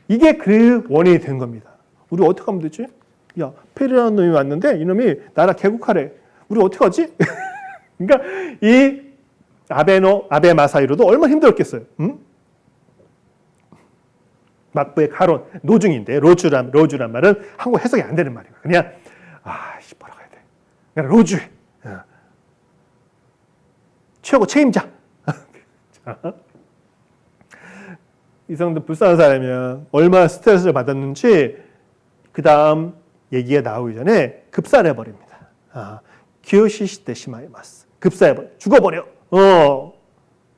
이게 그 원인이 된 겁니다. 우리 어떻게 하면 되지? 야, 페리라는 놈이 왔는데 이놈이 나라 개국하래. 우리 어떻게 하지? 그러니까 이 아베 마사히로도 얼마나 힘들었겠어요. 막부의 가론, 노중인데 로주란 말은 한국 해석이 안 되는 말이에요. 그냥 뭐라고 해야 돼. 그냥 로주해. 최고 책임자. 이 사람도 불쌍한 사람이야. 얼마나 스트레스를 받았는지 그 다음 얘기가 나오기 전에 급살해버립니다. 기요시시테 시마이마스. 급살해버려. 죽어버려.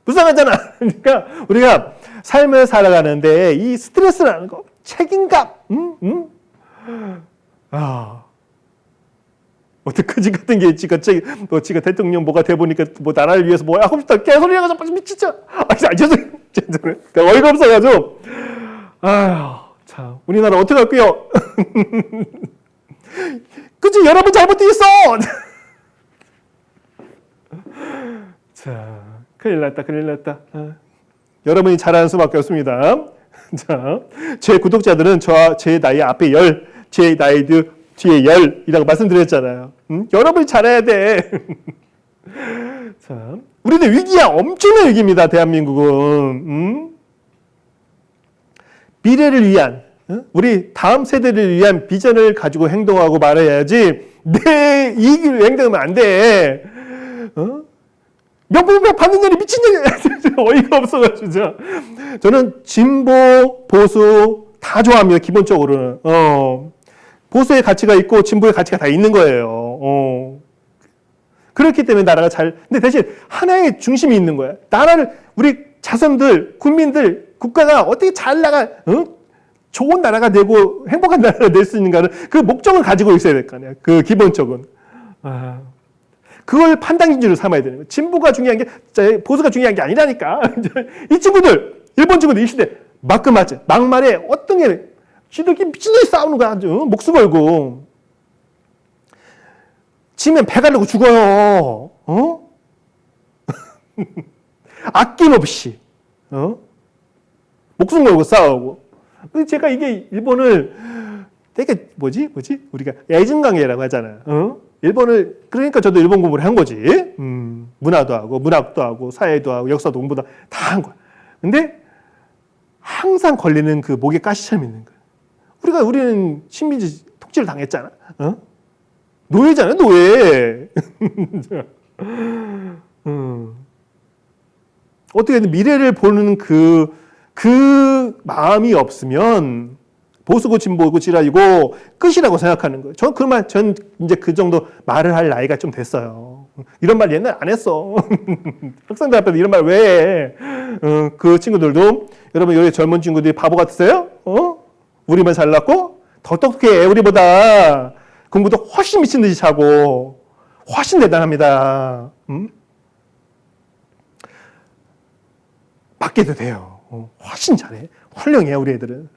불쌍하잖아. 그러니까 우리가 삶을 살아가는데 이 스트레스라는 거, 책임감, 어떡하지 같은 게 있지. 지가 대통령 뭐가 돼보니까 뭐 나라를 위해서 뭐 하고 싶다. 개소리 해가지고 미치죠. 죄송해요. 어이가 없어가지고. 참, 우리나라 어떻게 할게요? 그치, 여러분 잘못돼 있어! 자, 큰일 났다. 여러분이 잘하는 수밖에 없습니다. 자, 제 구독자들은 제 나이 앞에 10, 제 나이 뒤에 10이라고 말씀드렸잖아요. 여러분이 잘해야 돼. 자, 우리는 위기야. 엄청난 위기입니다. 대한민국은. 미래를 위한, 우리 다음 세대를 위한 비전을 가지고 행동하고 말해야지 내 이익을 행동하면 안 돼. 명품백 받는 년이 미친년이 어이가 없어가지고. 저는 진보, 보수 다 좋아합니다. 기본적으로는. 보수의 가치가 있고 진보의 가치가 다 있는 거예요. 그렇기 때문에 나라가 근데 대신 하나의 중심이 있는 거야. 우리 자손들, 국민들, 국가가 어떻게 잘 좋은 나라가 되고 행복한 나라가 될 수 있는가는 그 목적을 가지고 있어야 될 거 아니야. 그 기본적은. 그걸 판단 기준으로 삼아야 되는 거야. 진보가 중요한 게, 보수가 중요한 게 아니라니까. 이 친구들, 일본 친구들 이 시대 막말에 어떤 게 지들끼리 미친놈이 싸우는 거야. 목숨 걸고. 지면 배 가려고 죽어요. 아낌없이. 목숨 걸고 싸우고. 제가 이게 일본을 되게 우리가 애증관계라고 하잖아요. 일본을 그러니까 저도 일본 공부를 한 거지. 문화도 하고 문학도 하고 사회도 하고 역사도 공부도 다 한 거야. 근데 항상 걸리는 그 목에 가시처럼 있는 거야. 우리는 식민지 통치를 당했잖아. 노예잖아, 노예. 어떻게든 미래를 보는 그 마음이 없으면 보수고 진보고 지랄이고 끝이라고 생각하는 거예요. 전 이제 그 정도 말을 할 나이가 좀 됐어요. 이런 말 옛날에 안 했어. 학생들 앞에서 이런 말 왜 해? 그 친구들도 여러분 여기 젊은 친구들이 바보 같으세요? 우리만 잘났고 더 똑똑해. 우리보다 공부도 훨씬 미친 듯이 차고 훨씬 대단합니다. 맡겨도 돼요. 훨씬 잘해. 훌륭해 우리 애들은.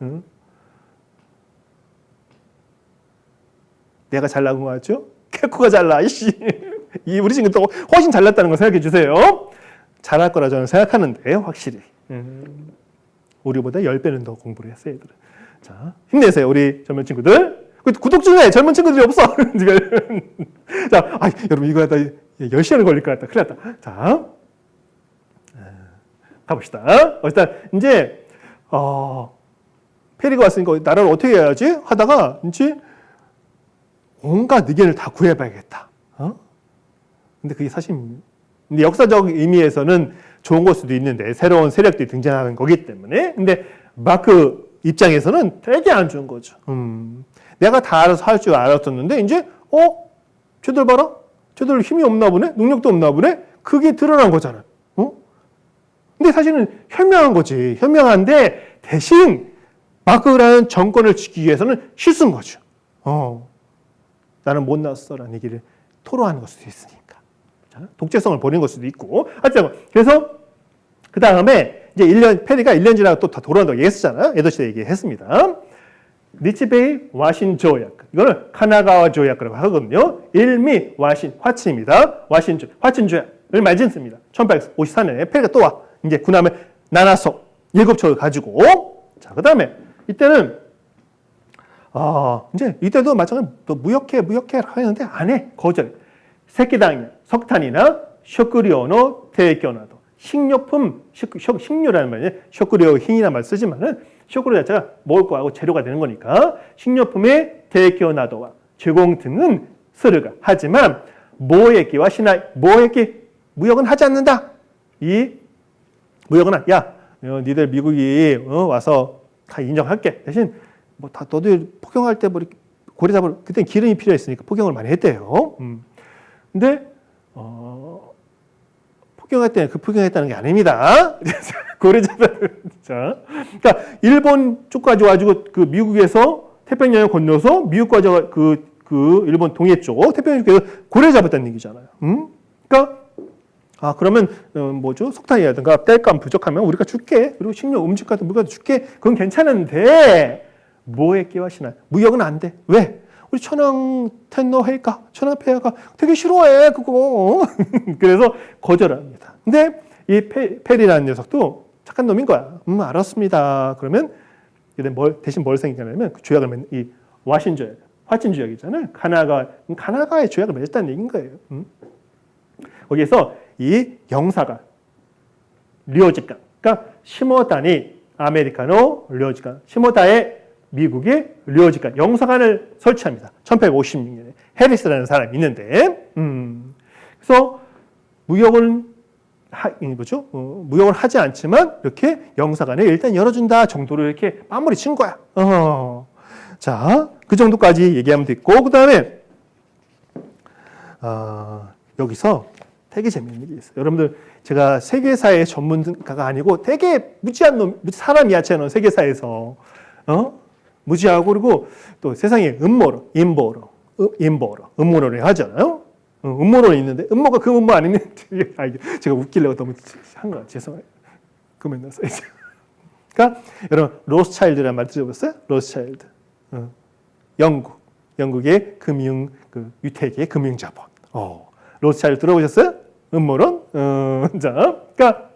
내가 잘난 거 같죠? 개코가 잘나. 우리 친구도 훨씬 잘났다는 거 생각해 주세요. 잘할 거라 저는 생각하는데 확실히. 우리보다 10배는 더 공부를 했어요. 애들은. 자, 힘내세요 우리 젊은 친구들. 구독 중에 젊은 친구들이 없어. 자, 여러분 이거 하다 10시간이 걸릴 것 같다. 큰일 났다. 자, 가봅시다. 일단 이제 페리가 왔으니까 나라를 어떻게 해야지 하다가 이제 온갖 의견을 다 구해봐야겠다. 근데 그게 사실 근데 역사적 의미에서는 좋은 걸 수도 있는데 새로운 세력들이 등장하는 거기 때문에. 근데 마크 입장에서는 되게 안 좋은 거죠. 내가 다 알아서 할 줄 알았었는데 이제 쟤들 봐라. 쟤들 힘이 없나 보네. 능력도 없나 보네. 그게 드러난 거잖아. 근데 사실은 현명한 거지. 현명한데 대신 마크라는 정권을 지키기 위해서는 실수인 거죠. 나는 못 나왔어라는 얘기를 토로하는 걸 수도 있으니까. 자, 독재성을 버리는 걸 수도 있고. 하여튼 그래서 그 다음에 이제 페리가 1년 지나고 또 다 돌아온다고 얘기했었잖아요. 에도시대 얘기했습니다. 니치베이 와신 조약. 이거는 카나가와 조약이라고 하거든요. 일미 와신 화친입니다. 화친 조약을 맺었습니다. 1854년에 페리가 또 와. 이제 군함을 나눠서 7척을 가지고. 자, 그 다음에 이때는 이제 이때도 마찬가지로 무역해 하는데 안 해. 거절. 세끼당이나 석탄이나 쇼크리오노 대교나도. 식료품, 식료라는 말이에요. 쇼크리오 흰이라는 말 쓰지만은 쇼크리오 자체가 먹을 거하고 재료가 되는 거니까 식료품의 대교나도와 제공 등은 스르가. 하지만 모에끼와 시나이, 무역은 하지 않는다. 이 무역은 니들 미국이 와서 다 인정할게. 대신 너들 폭격할 때 고래 잡을 그때 기름이 필요했으니까 폭격을 많이 했대요. 근데 폭격했다는 게 아닙니다. 고래 잡을 자, 그러니까 일본 쪽까지 와가지고 그 미국에서 태평양을 건너서 미국까지 그 일본 동해 쪽 태평양 쪽에서 고래 잡았다는 얘기잖아요. 그러니까 그러면 석탄이라든가 땔감 부족하면 우리가 줄게. 그리고 식료 음식 같은 물건 줄게. 그건 괜찮은데 모에끼와 시나이 무역은 안 돼. 왜? 우리 천황 텐노 헤이카, 천황 폐하가 되게 싫어해 그거. 그래서 거절합니다. 근데 이 페리라는 녀석도 착한 놈인 거야. 알았습니다. 그러면 대신 뭘 생기냐면 그 조약을 맺는 이 와신 조약, 화친 조약이잖아요. 가나가의 조약을 맺었다는 얘기인 거예요. 거기에서 이 영사관, 류어직관, 그러니까 시모다니 아메리카노 류어직관, 시모다의 미국의 류어직관, 영사관을 설치합니다. 1856년에 해리스라는 사람이 있는데, 그래서 무역을 무역을 하지 않지만 이렇게 영사관을 일단 열어준다 정도로 이렇게 마무리 친 거야. 자, 그 정도까지 얘기하면 됐고, 그 다음에 여기서 되게 재밌는 얘기 있어요. 여러분들 제가 세계사의 전문가가 아니고 되게 무지한 사람이야, 쟤는 세계사에서 무지하고 그리고 또 세상에 음모론을 하잖아요. 음모론이 있는데 음모가 그 음모 아니면 제가 웃기려고 너무 한 거야. 죄송해요. 그만 써야지. 그러니까 여러분 로스차일드라는 말 들어봤어요? 로스차일드. 영국의 금융 유태계의 금융자본. 로스차일드 들어보셨어요? 음모론. 자, 그러니까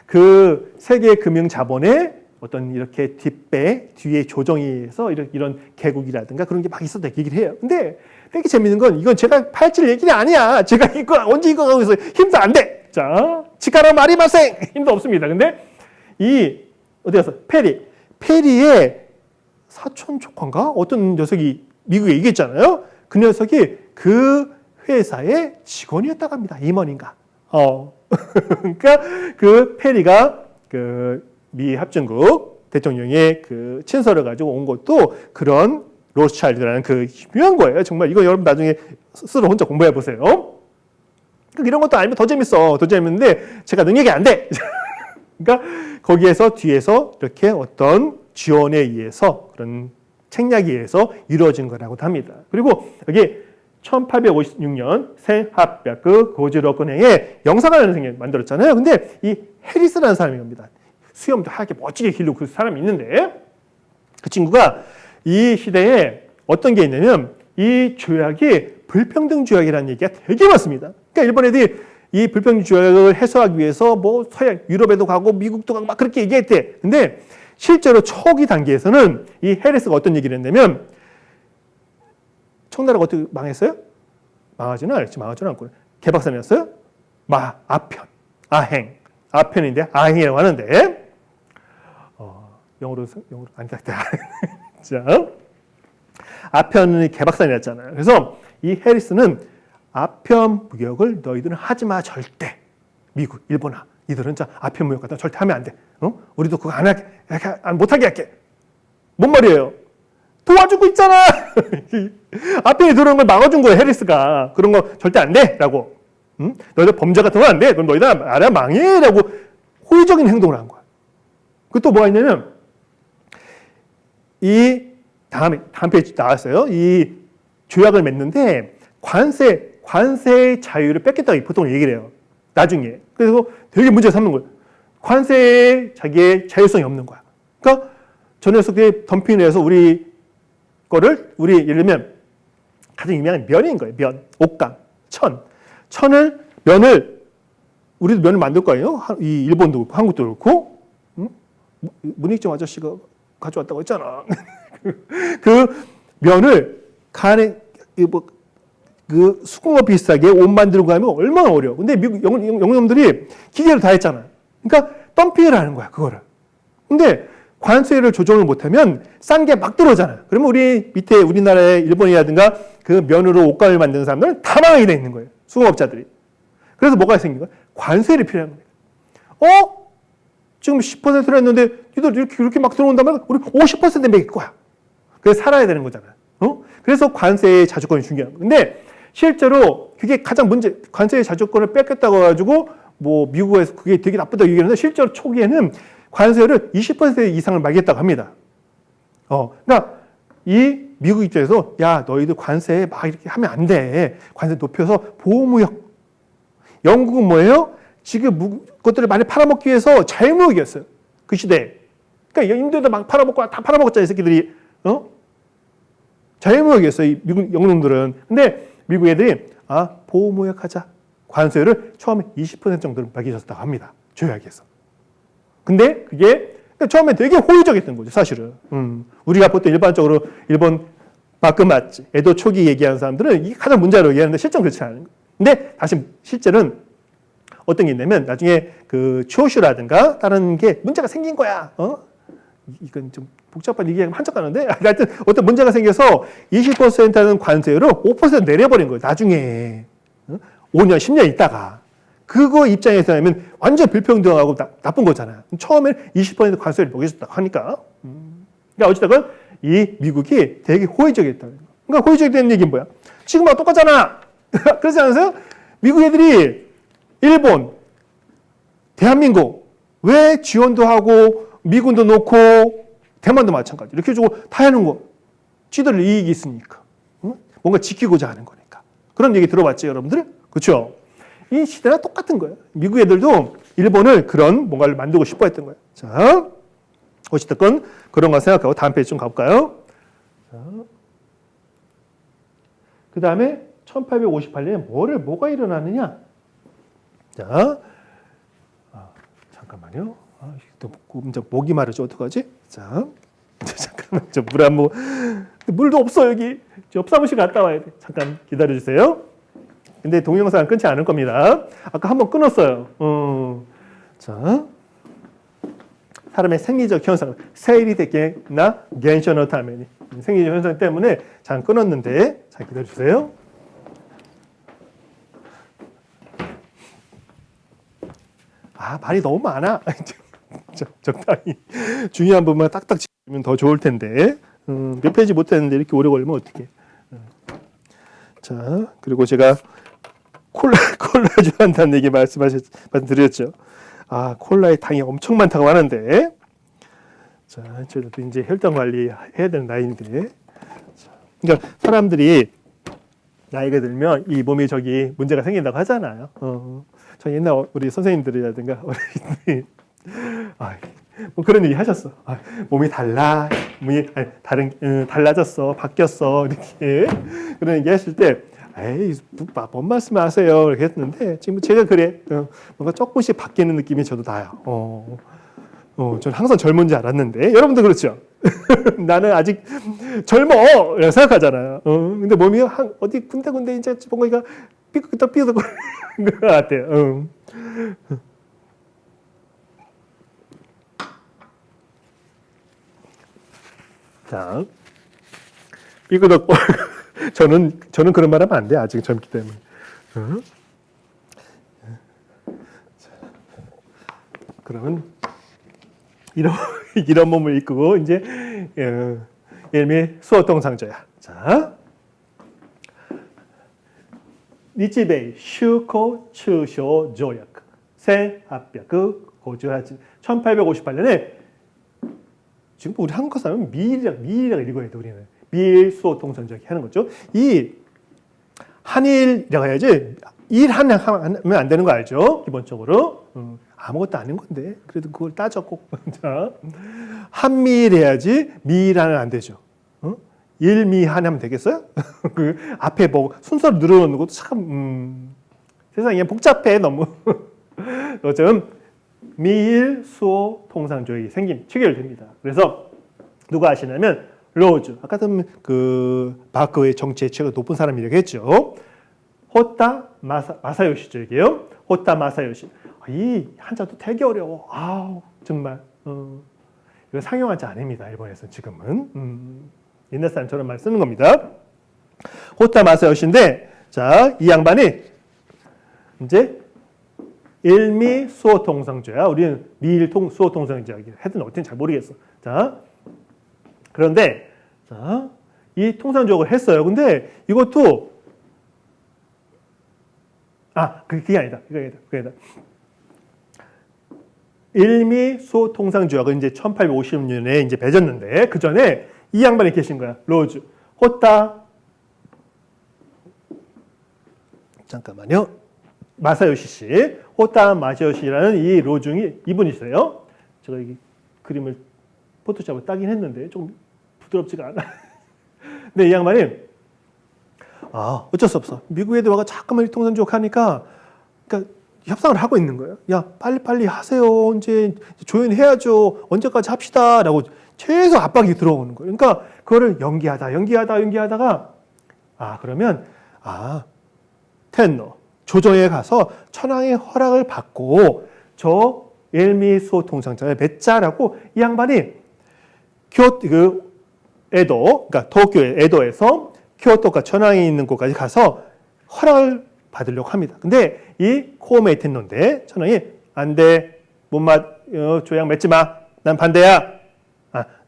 그 세계 금융자본의 어떤 이렇게 뒤에 조정에 의해서 이런 개국이라든가 그런 게 막 있었다 얘기를 해요. 근데 되게 재밌는 건 이건 제가 파헤칠 얘기는 아니야. 제가 언제 이거 하고 있어. 힘도 안 돼. 자, 치카라 마리마생 힘도 없습니다. 근데 어디 가서 페리의 사촌 조카인가 어떤 녀석이 미국에 얘기했잖아요. 그 녀석이 그 회사의 직원이었다고 합니다. 임원인가. 그러니까 그 페리가 미 합중국 대통령의 그 친서를 가지고 온 것도 그런 로스차일드라는 그 유명한 거예요. 정말 이거 여러분 나중에 스스로 혼자 공부해 보세요. 이런 것도 알면 더 재밌어. 더 재밌는데 제가 능력이 안 돼. 그러니까 거기에서 뒤에서 이렇게 어떤 지원에 의해서 그런 책략에 의해서 이루어진 거라고도 합니다. 그리고 여기 1856년 생하베크 고지러건행에 영사관을 만들었잖아요. 근데 이 해리스라는 사람이 옵니다. 수염도 하얗게 멋지게 길르고 그 사람이 있는데 그 친구가 이 시대에 어떤 게 있냐면 이 조약이 불평등 조약이라는 얘기가 되게 많습니다. 그러니까 일본 애들이 이 불평등 조약을 해소하기 위해서 뭐 서양 유럽에도 가고 미국도 가고 막 그렇게 얘기했대. 근데 실제로 초기 단계에서는 이 해리스가 어떤 얘기를 했냐면 청나라가 어떻게 망했어요? 망하지는 않고 개박살냈어요? 아편인데 아행이라고 하는데 영어로 안 돼. 자, 아편이 개박살이 났잖아요. 그래서 이 해리스는 아편 무역을 너희들은 하지 마 절대. 미국, 일본아, 이들은 아편 무역 같은 거 절대 하면 안 돼. 우리도 그거 못하게 할게. 뭔 말이에요? 도와주고 있잖아. 아편이 들어오는 걸 막아준 거예요. 해리스가 그런 거 절대 안 돼라고. 너희들 범죄 같은 거 안 돼. 그럼 너희들 알아 망해라고 호의적인 행동을 한 거야. 그 또 뭐가 있냐면 이 다음 페이지 나왔어요. 이 조약을 맺는데 관세의 자유를 뺏겠다고 보통 얘기를 해요. 나중에. 그래서 되게 문제 삼는 거예요. 관세에 자기의 자율성이 없는 거야. 그러니까 저 녀석들이 덤핑을 해서 우리 예를 들면 가장 유명한 면인 거예요. 면, 옥감, 면을 우리도 면을 만들 거 아니에요? 이 일본도 그렇고 한국도 그렇고 문익점 아저씨가 가져왔다고 했잖아. 그 면을 그 수공업 비슷하게 옷 만들고 가면 얼마나 어려워. 근데 미국 영놈들이 기계로 다 했잖아요. 그러니까 덤핑을 하는 거야, 그거를. 근데 관세를 조정을 못하면 싼 게 막 들어오잖아요. 그러면 우리 밑에 우리나라의 일본이라든가 그 면으로 옷감을 만드는 사람들은 다 망하게 돼 있는 거예요. 수공업자들이. 그래서 뭐가 생긴 거야? 관세를 필요한 거예요. 지금 10%를 했는데 니들 이렇게 막 들어온다면 우리 50% 매길 거야. 그래서 살아야 되는 거잖아요. 그래서 관세의 자주권이 중요한 거예요. 근데 실제로 그게 가장 관세의 자주권을 뺏겼다고 해가지고 뭐 미국에서 그게 되게 나쁘다고 얘기하는데 실제로 초기에는 관세를 20% 이상을 매겼다고 합니다. 그러니까 이 미국 입장에서 야 너희들 관세 막 이렇게 하면 안 돼. 관세 높여서 보호무역. 영국은 뭐예요? 지금 것들을 많이 팔아먹기 위해서 자유무역이었어요. 그 시대에. 그러니까 인도에도 막 팔아먹고 다 팔아먹었잖아요. 이 새끼들이. 자유무역이었어요. 이 미국 영농들은. 근데 미국 애들이 보호무역하자. 관세를 처음에 20% 정도를 매겨줬다고 합니다. 조약에서. 근데 그게 그러니까 처음에 되게 호의적이었던 거죠, 사실은. 우리가 보통 일반적으로 일본 바크마치, 에도 초기 얘기하는 사람들은 이게 가장 문제라고 얘기하는데 실제는 그렇지 않은 거예요. 근데 다시 실제는 어떤 게 있냐면 나중에 그 추오슈라든가 다른 게 문제가 생긴 거야. 이건 좀 복잡한 얘기가 한적하는데 하여튼 어떤 문제가 생겨서 20%는 관세로 5% 내려버린 거예요. 나중에 5년, 10년 있다가. 그거 입장에서 하면 완전 불평등하고 나쁜 거잖아요. 처음엔 20% 관세를 먹여줬다고 하니까. 그러니까 어찌됐건 이 미국이 되게 호의적이었다. 그러니까 호의적이라는 얘기는 뭐야? 지금하고 똑같잖아. 그렇지 않으세요? 미국 애들이 일본, 대한민국 왜 지원도 하고 미군도 놓고 대만도 마찬가지 이렇게 주고 다 해놓은 거. 쥐들 이익이 있으니까. 뭔가 지키고자 하는 거니까. 그런 얘기 들어봤죠, 여러분들? 그렇죠? 이 시대랑 똑같은 거예요. 미국 애들도 일본을 그런 뭔가를 만들고 싶어 했던 거예요. 자, 어찌됐건 그런 거 생각하고 다음 페이지 좀 가볼까요? 그 다음에 1858년에 뭐가 일어나느냐? 자, 잠깐만요. 또 목이 마르죠. 어떡하지? 자, 잠깐만, 저 물 한 모금. 물도 없어, 여기. 옆 사무실 갔다 와야 돼. 잠깐 기다려주세요. 근데 동영상은 끊지 않을 겁니다. 아까 한번 끊었어요. 자, 사람의 생리적 현상, 세일이的나 겐셔너 타면이 생리적 현상 때문에 잠깐 끊었는데, 잘 기다려주세요. 말이 너무 많아. 적당히 중요한 부분만 딱딱 짚으면 더 좋을 텐데 몇 페이지 못했는데 이렇게 오래 걸리면 어떡해. 자, 그리고 제가 콜라 좋아한다는 얘기 말씀드렸죠. 콜라에 당이 엄청 많다고 하는데, 자, 저도 이제 혈당 관리 해야 되는 나이인데, 그러니까 사람들이 나이가 들면 이 몸이 저기 문제가 생긴다고 하잖아요. 저 옛날 우리 선생님들이라든가 어린이들이 뭐 그런 얘기 하셨어. 몸이 달라졌어, 바뀌었어 이렇게 그런 얘기 했을 때. 에이, 뭔 말씀하세요? 이렇게 했는데, 지금 제가 그래. 뭔가 조금씩 바뀌는 느낌이 저도 나요. 저는 항상 젊은지 알았는데, 여러분도 그렇죠? 나는 아직 젊어! 라고 생각하잖아요. 근데 몸이 어디 군데 이제 뭔가 삐끗 것 같아요. 자, 삐끗 저는 그런 말 하면 안 돼. 아직 젊기 때문에. 그러면 이런 몸을 이끌고 이제 일미 수어통상조야. 자, 니치베이 슈코 추쇼 조약 1858년 1858년에 지금 우리 한국 사람은 미일이라고 읽어야 돼. 우리는 미일 수어통상조약 하는 거죠. 이 한일이라고 해야지 일한양 하면 안 되는 거 알죠? 기본적으로 아무것도 아닌 건데 그래도 그걸 따져 꼭. 자, 한미일 해야지 미일하면 안 되죠. 일미한 하면 되겠어요? 그 앞에 뭐 순서를 늘어놓는 것도 참 세상에 복잡해 너무. 어쨌든 미일 수어 통상조약이 체결됩니다. 그래서 누가 아시냐면 로즈, 아까도 그 바크의 정치의 최고 높은 사람이라고 했죠. 호타 마사요시죠, 이게요. 호타 마사요시. 이 한자도 되게 어려워. 정말. 이거 상용 한자 아닙니다, 일본에서 지금은. 옛날 사람처럼 말 쓰는 겁니다. 호타 마사요시인데, 자, 이 양반이 이제 일미 수어통상조야. 우리는 미일 수어통상조야. 해든 어떻게 잘 모르겠어. 자, 그런데 자, 이 통상조약을 했어요. 근데 이것도 그게 아니다. 일미 수어통상조약은 이제 1850년에 이제 맺었는데 그 전에 이 양반이 계신 거야. 로즈 호타 잠깐만요. 마사요시 씨, 호타 마사요시라는 이 로중이 이분이세요. 제가 이 그림을 포토샵을 따긴 했는데 좀 부드럽지가 않아. 근데 이 양반이 어쩔 수 없어. 미국 애들 와가 자꾸만 통상조약 하니까 그러니까 협상을 하고 있는 거예요. 야, 빨리빨리 하세요. 이제 조연히 해야죠. 언제까지 합시다. 라고 계속 압박이 들어오는 거예요. 그러니까 그거를 연기하다가 그러면 텐노 조정에 가서 천황의 허락을 받고 저 엘미소 통상장을 맺자라고 이 양반이 에도, 그러니까 도쿄의 에도에서 교토가 천황이 있는 곳까지 가서 허락을 받으려고 합니다. 근데 이 코오메이 텐노인데 천황이 안 돼, 조약 맺지 마, 난 반대야.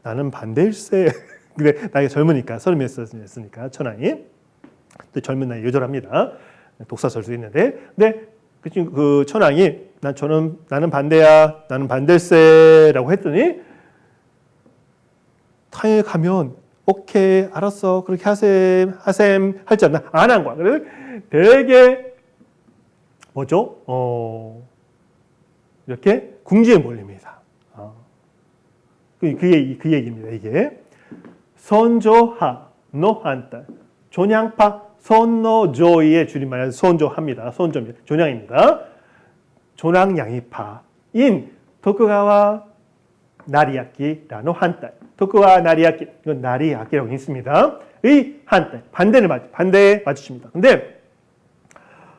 나는 반대일세. 근데 나이가 젊으니까 30몇이었으니까 천황이 또 젊은 나이 요절합니다. 독사설도 있는데, 근데 그 천황이 나는 반대야, 나는 반대일세라고 했더니 타에 가면 오케이 알았어 그렇게 하셈 할지 않나 안 한 거야. 그래서 되게 이렇게 궁지에 몰립니다. 그 얘기입니다. 이게 선조하 노한타 존양파 선노조이의 줄임말은 선조합니다. 선조입니다. 존양입니다. 조랑양이파인 도쿠가와 나리야키라노 한타. 도쿠와 나리야키, 이건 나리야키라고 있습니다. 의 한타, 반대에 맞추십니다. 근데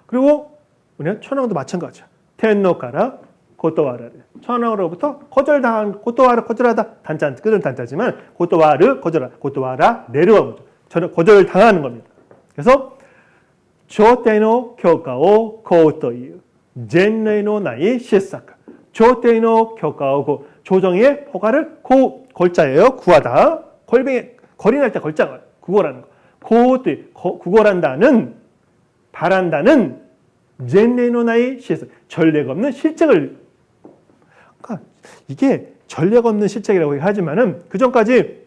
그리고 우리는 천황도 마찬가지야. 텐노카라 고토와라를 천황으로부터 거절하다 단자 끝은 단자지만 고토와라 내려가 거절당하는 겁니다. 그래서 조테노 교과오 고토유 젠레노 나이 시사카 조테노 교과오 조정의 허가를 골자예요. 구하다. 거리 날 때 걸자가 구걸하는 거. 구걸한다는 바란다는 젠레노 나이 시사 전례가 없는 실책을. 그러니까 이게 전례가 없는 실책이라고 하지만은 그 전까지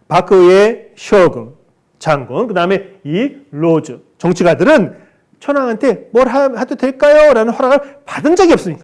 바크의 쇼군 장군, 그 다음에 이 로즈 정치가들은 천황한테 뭘 해도 될까요? 라는 허락을 받은 적이 없으니까.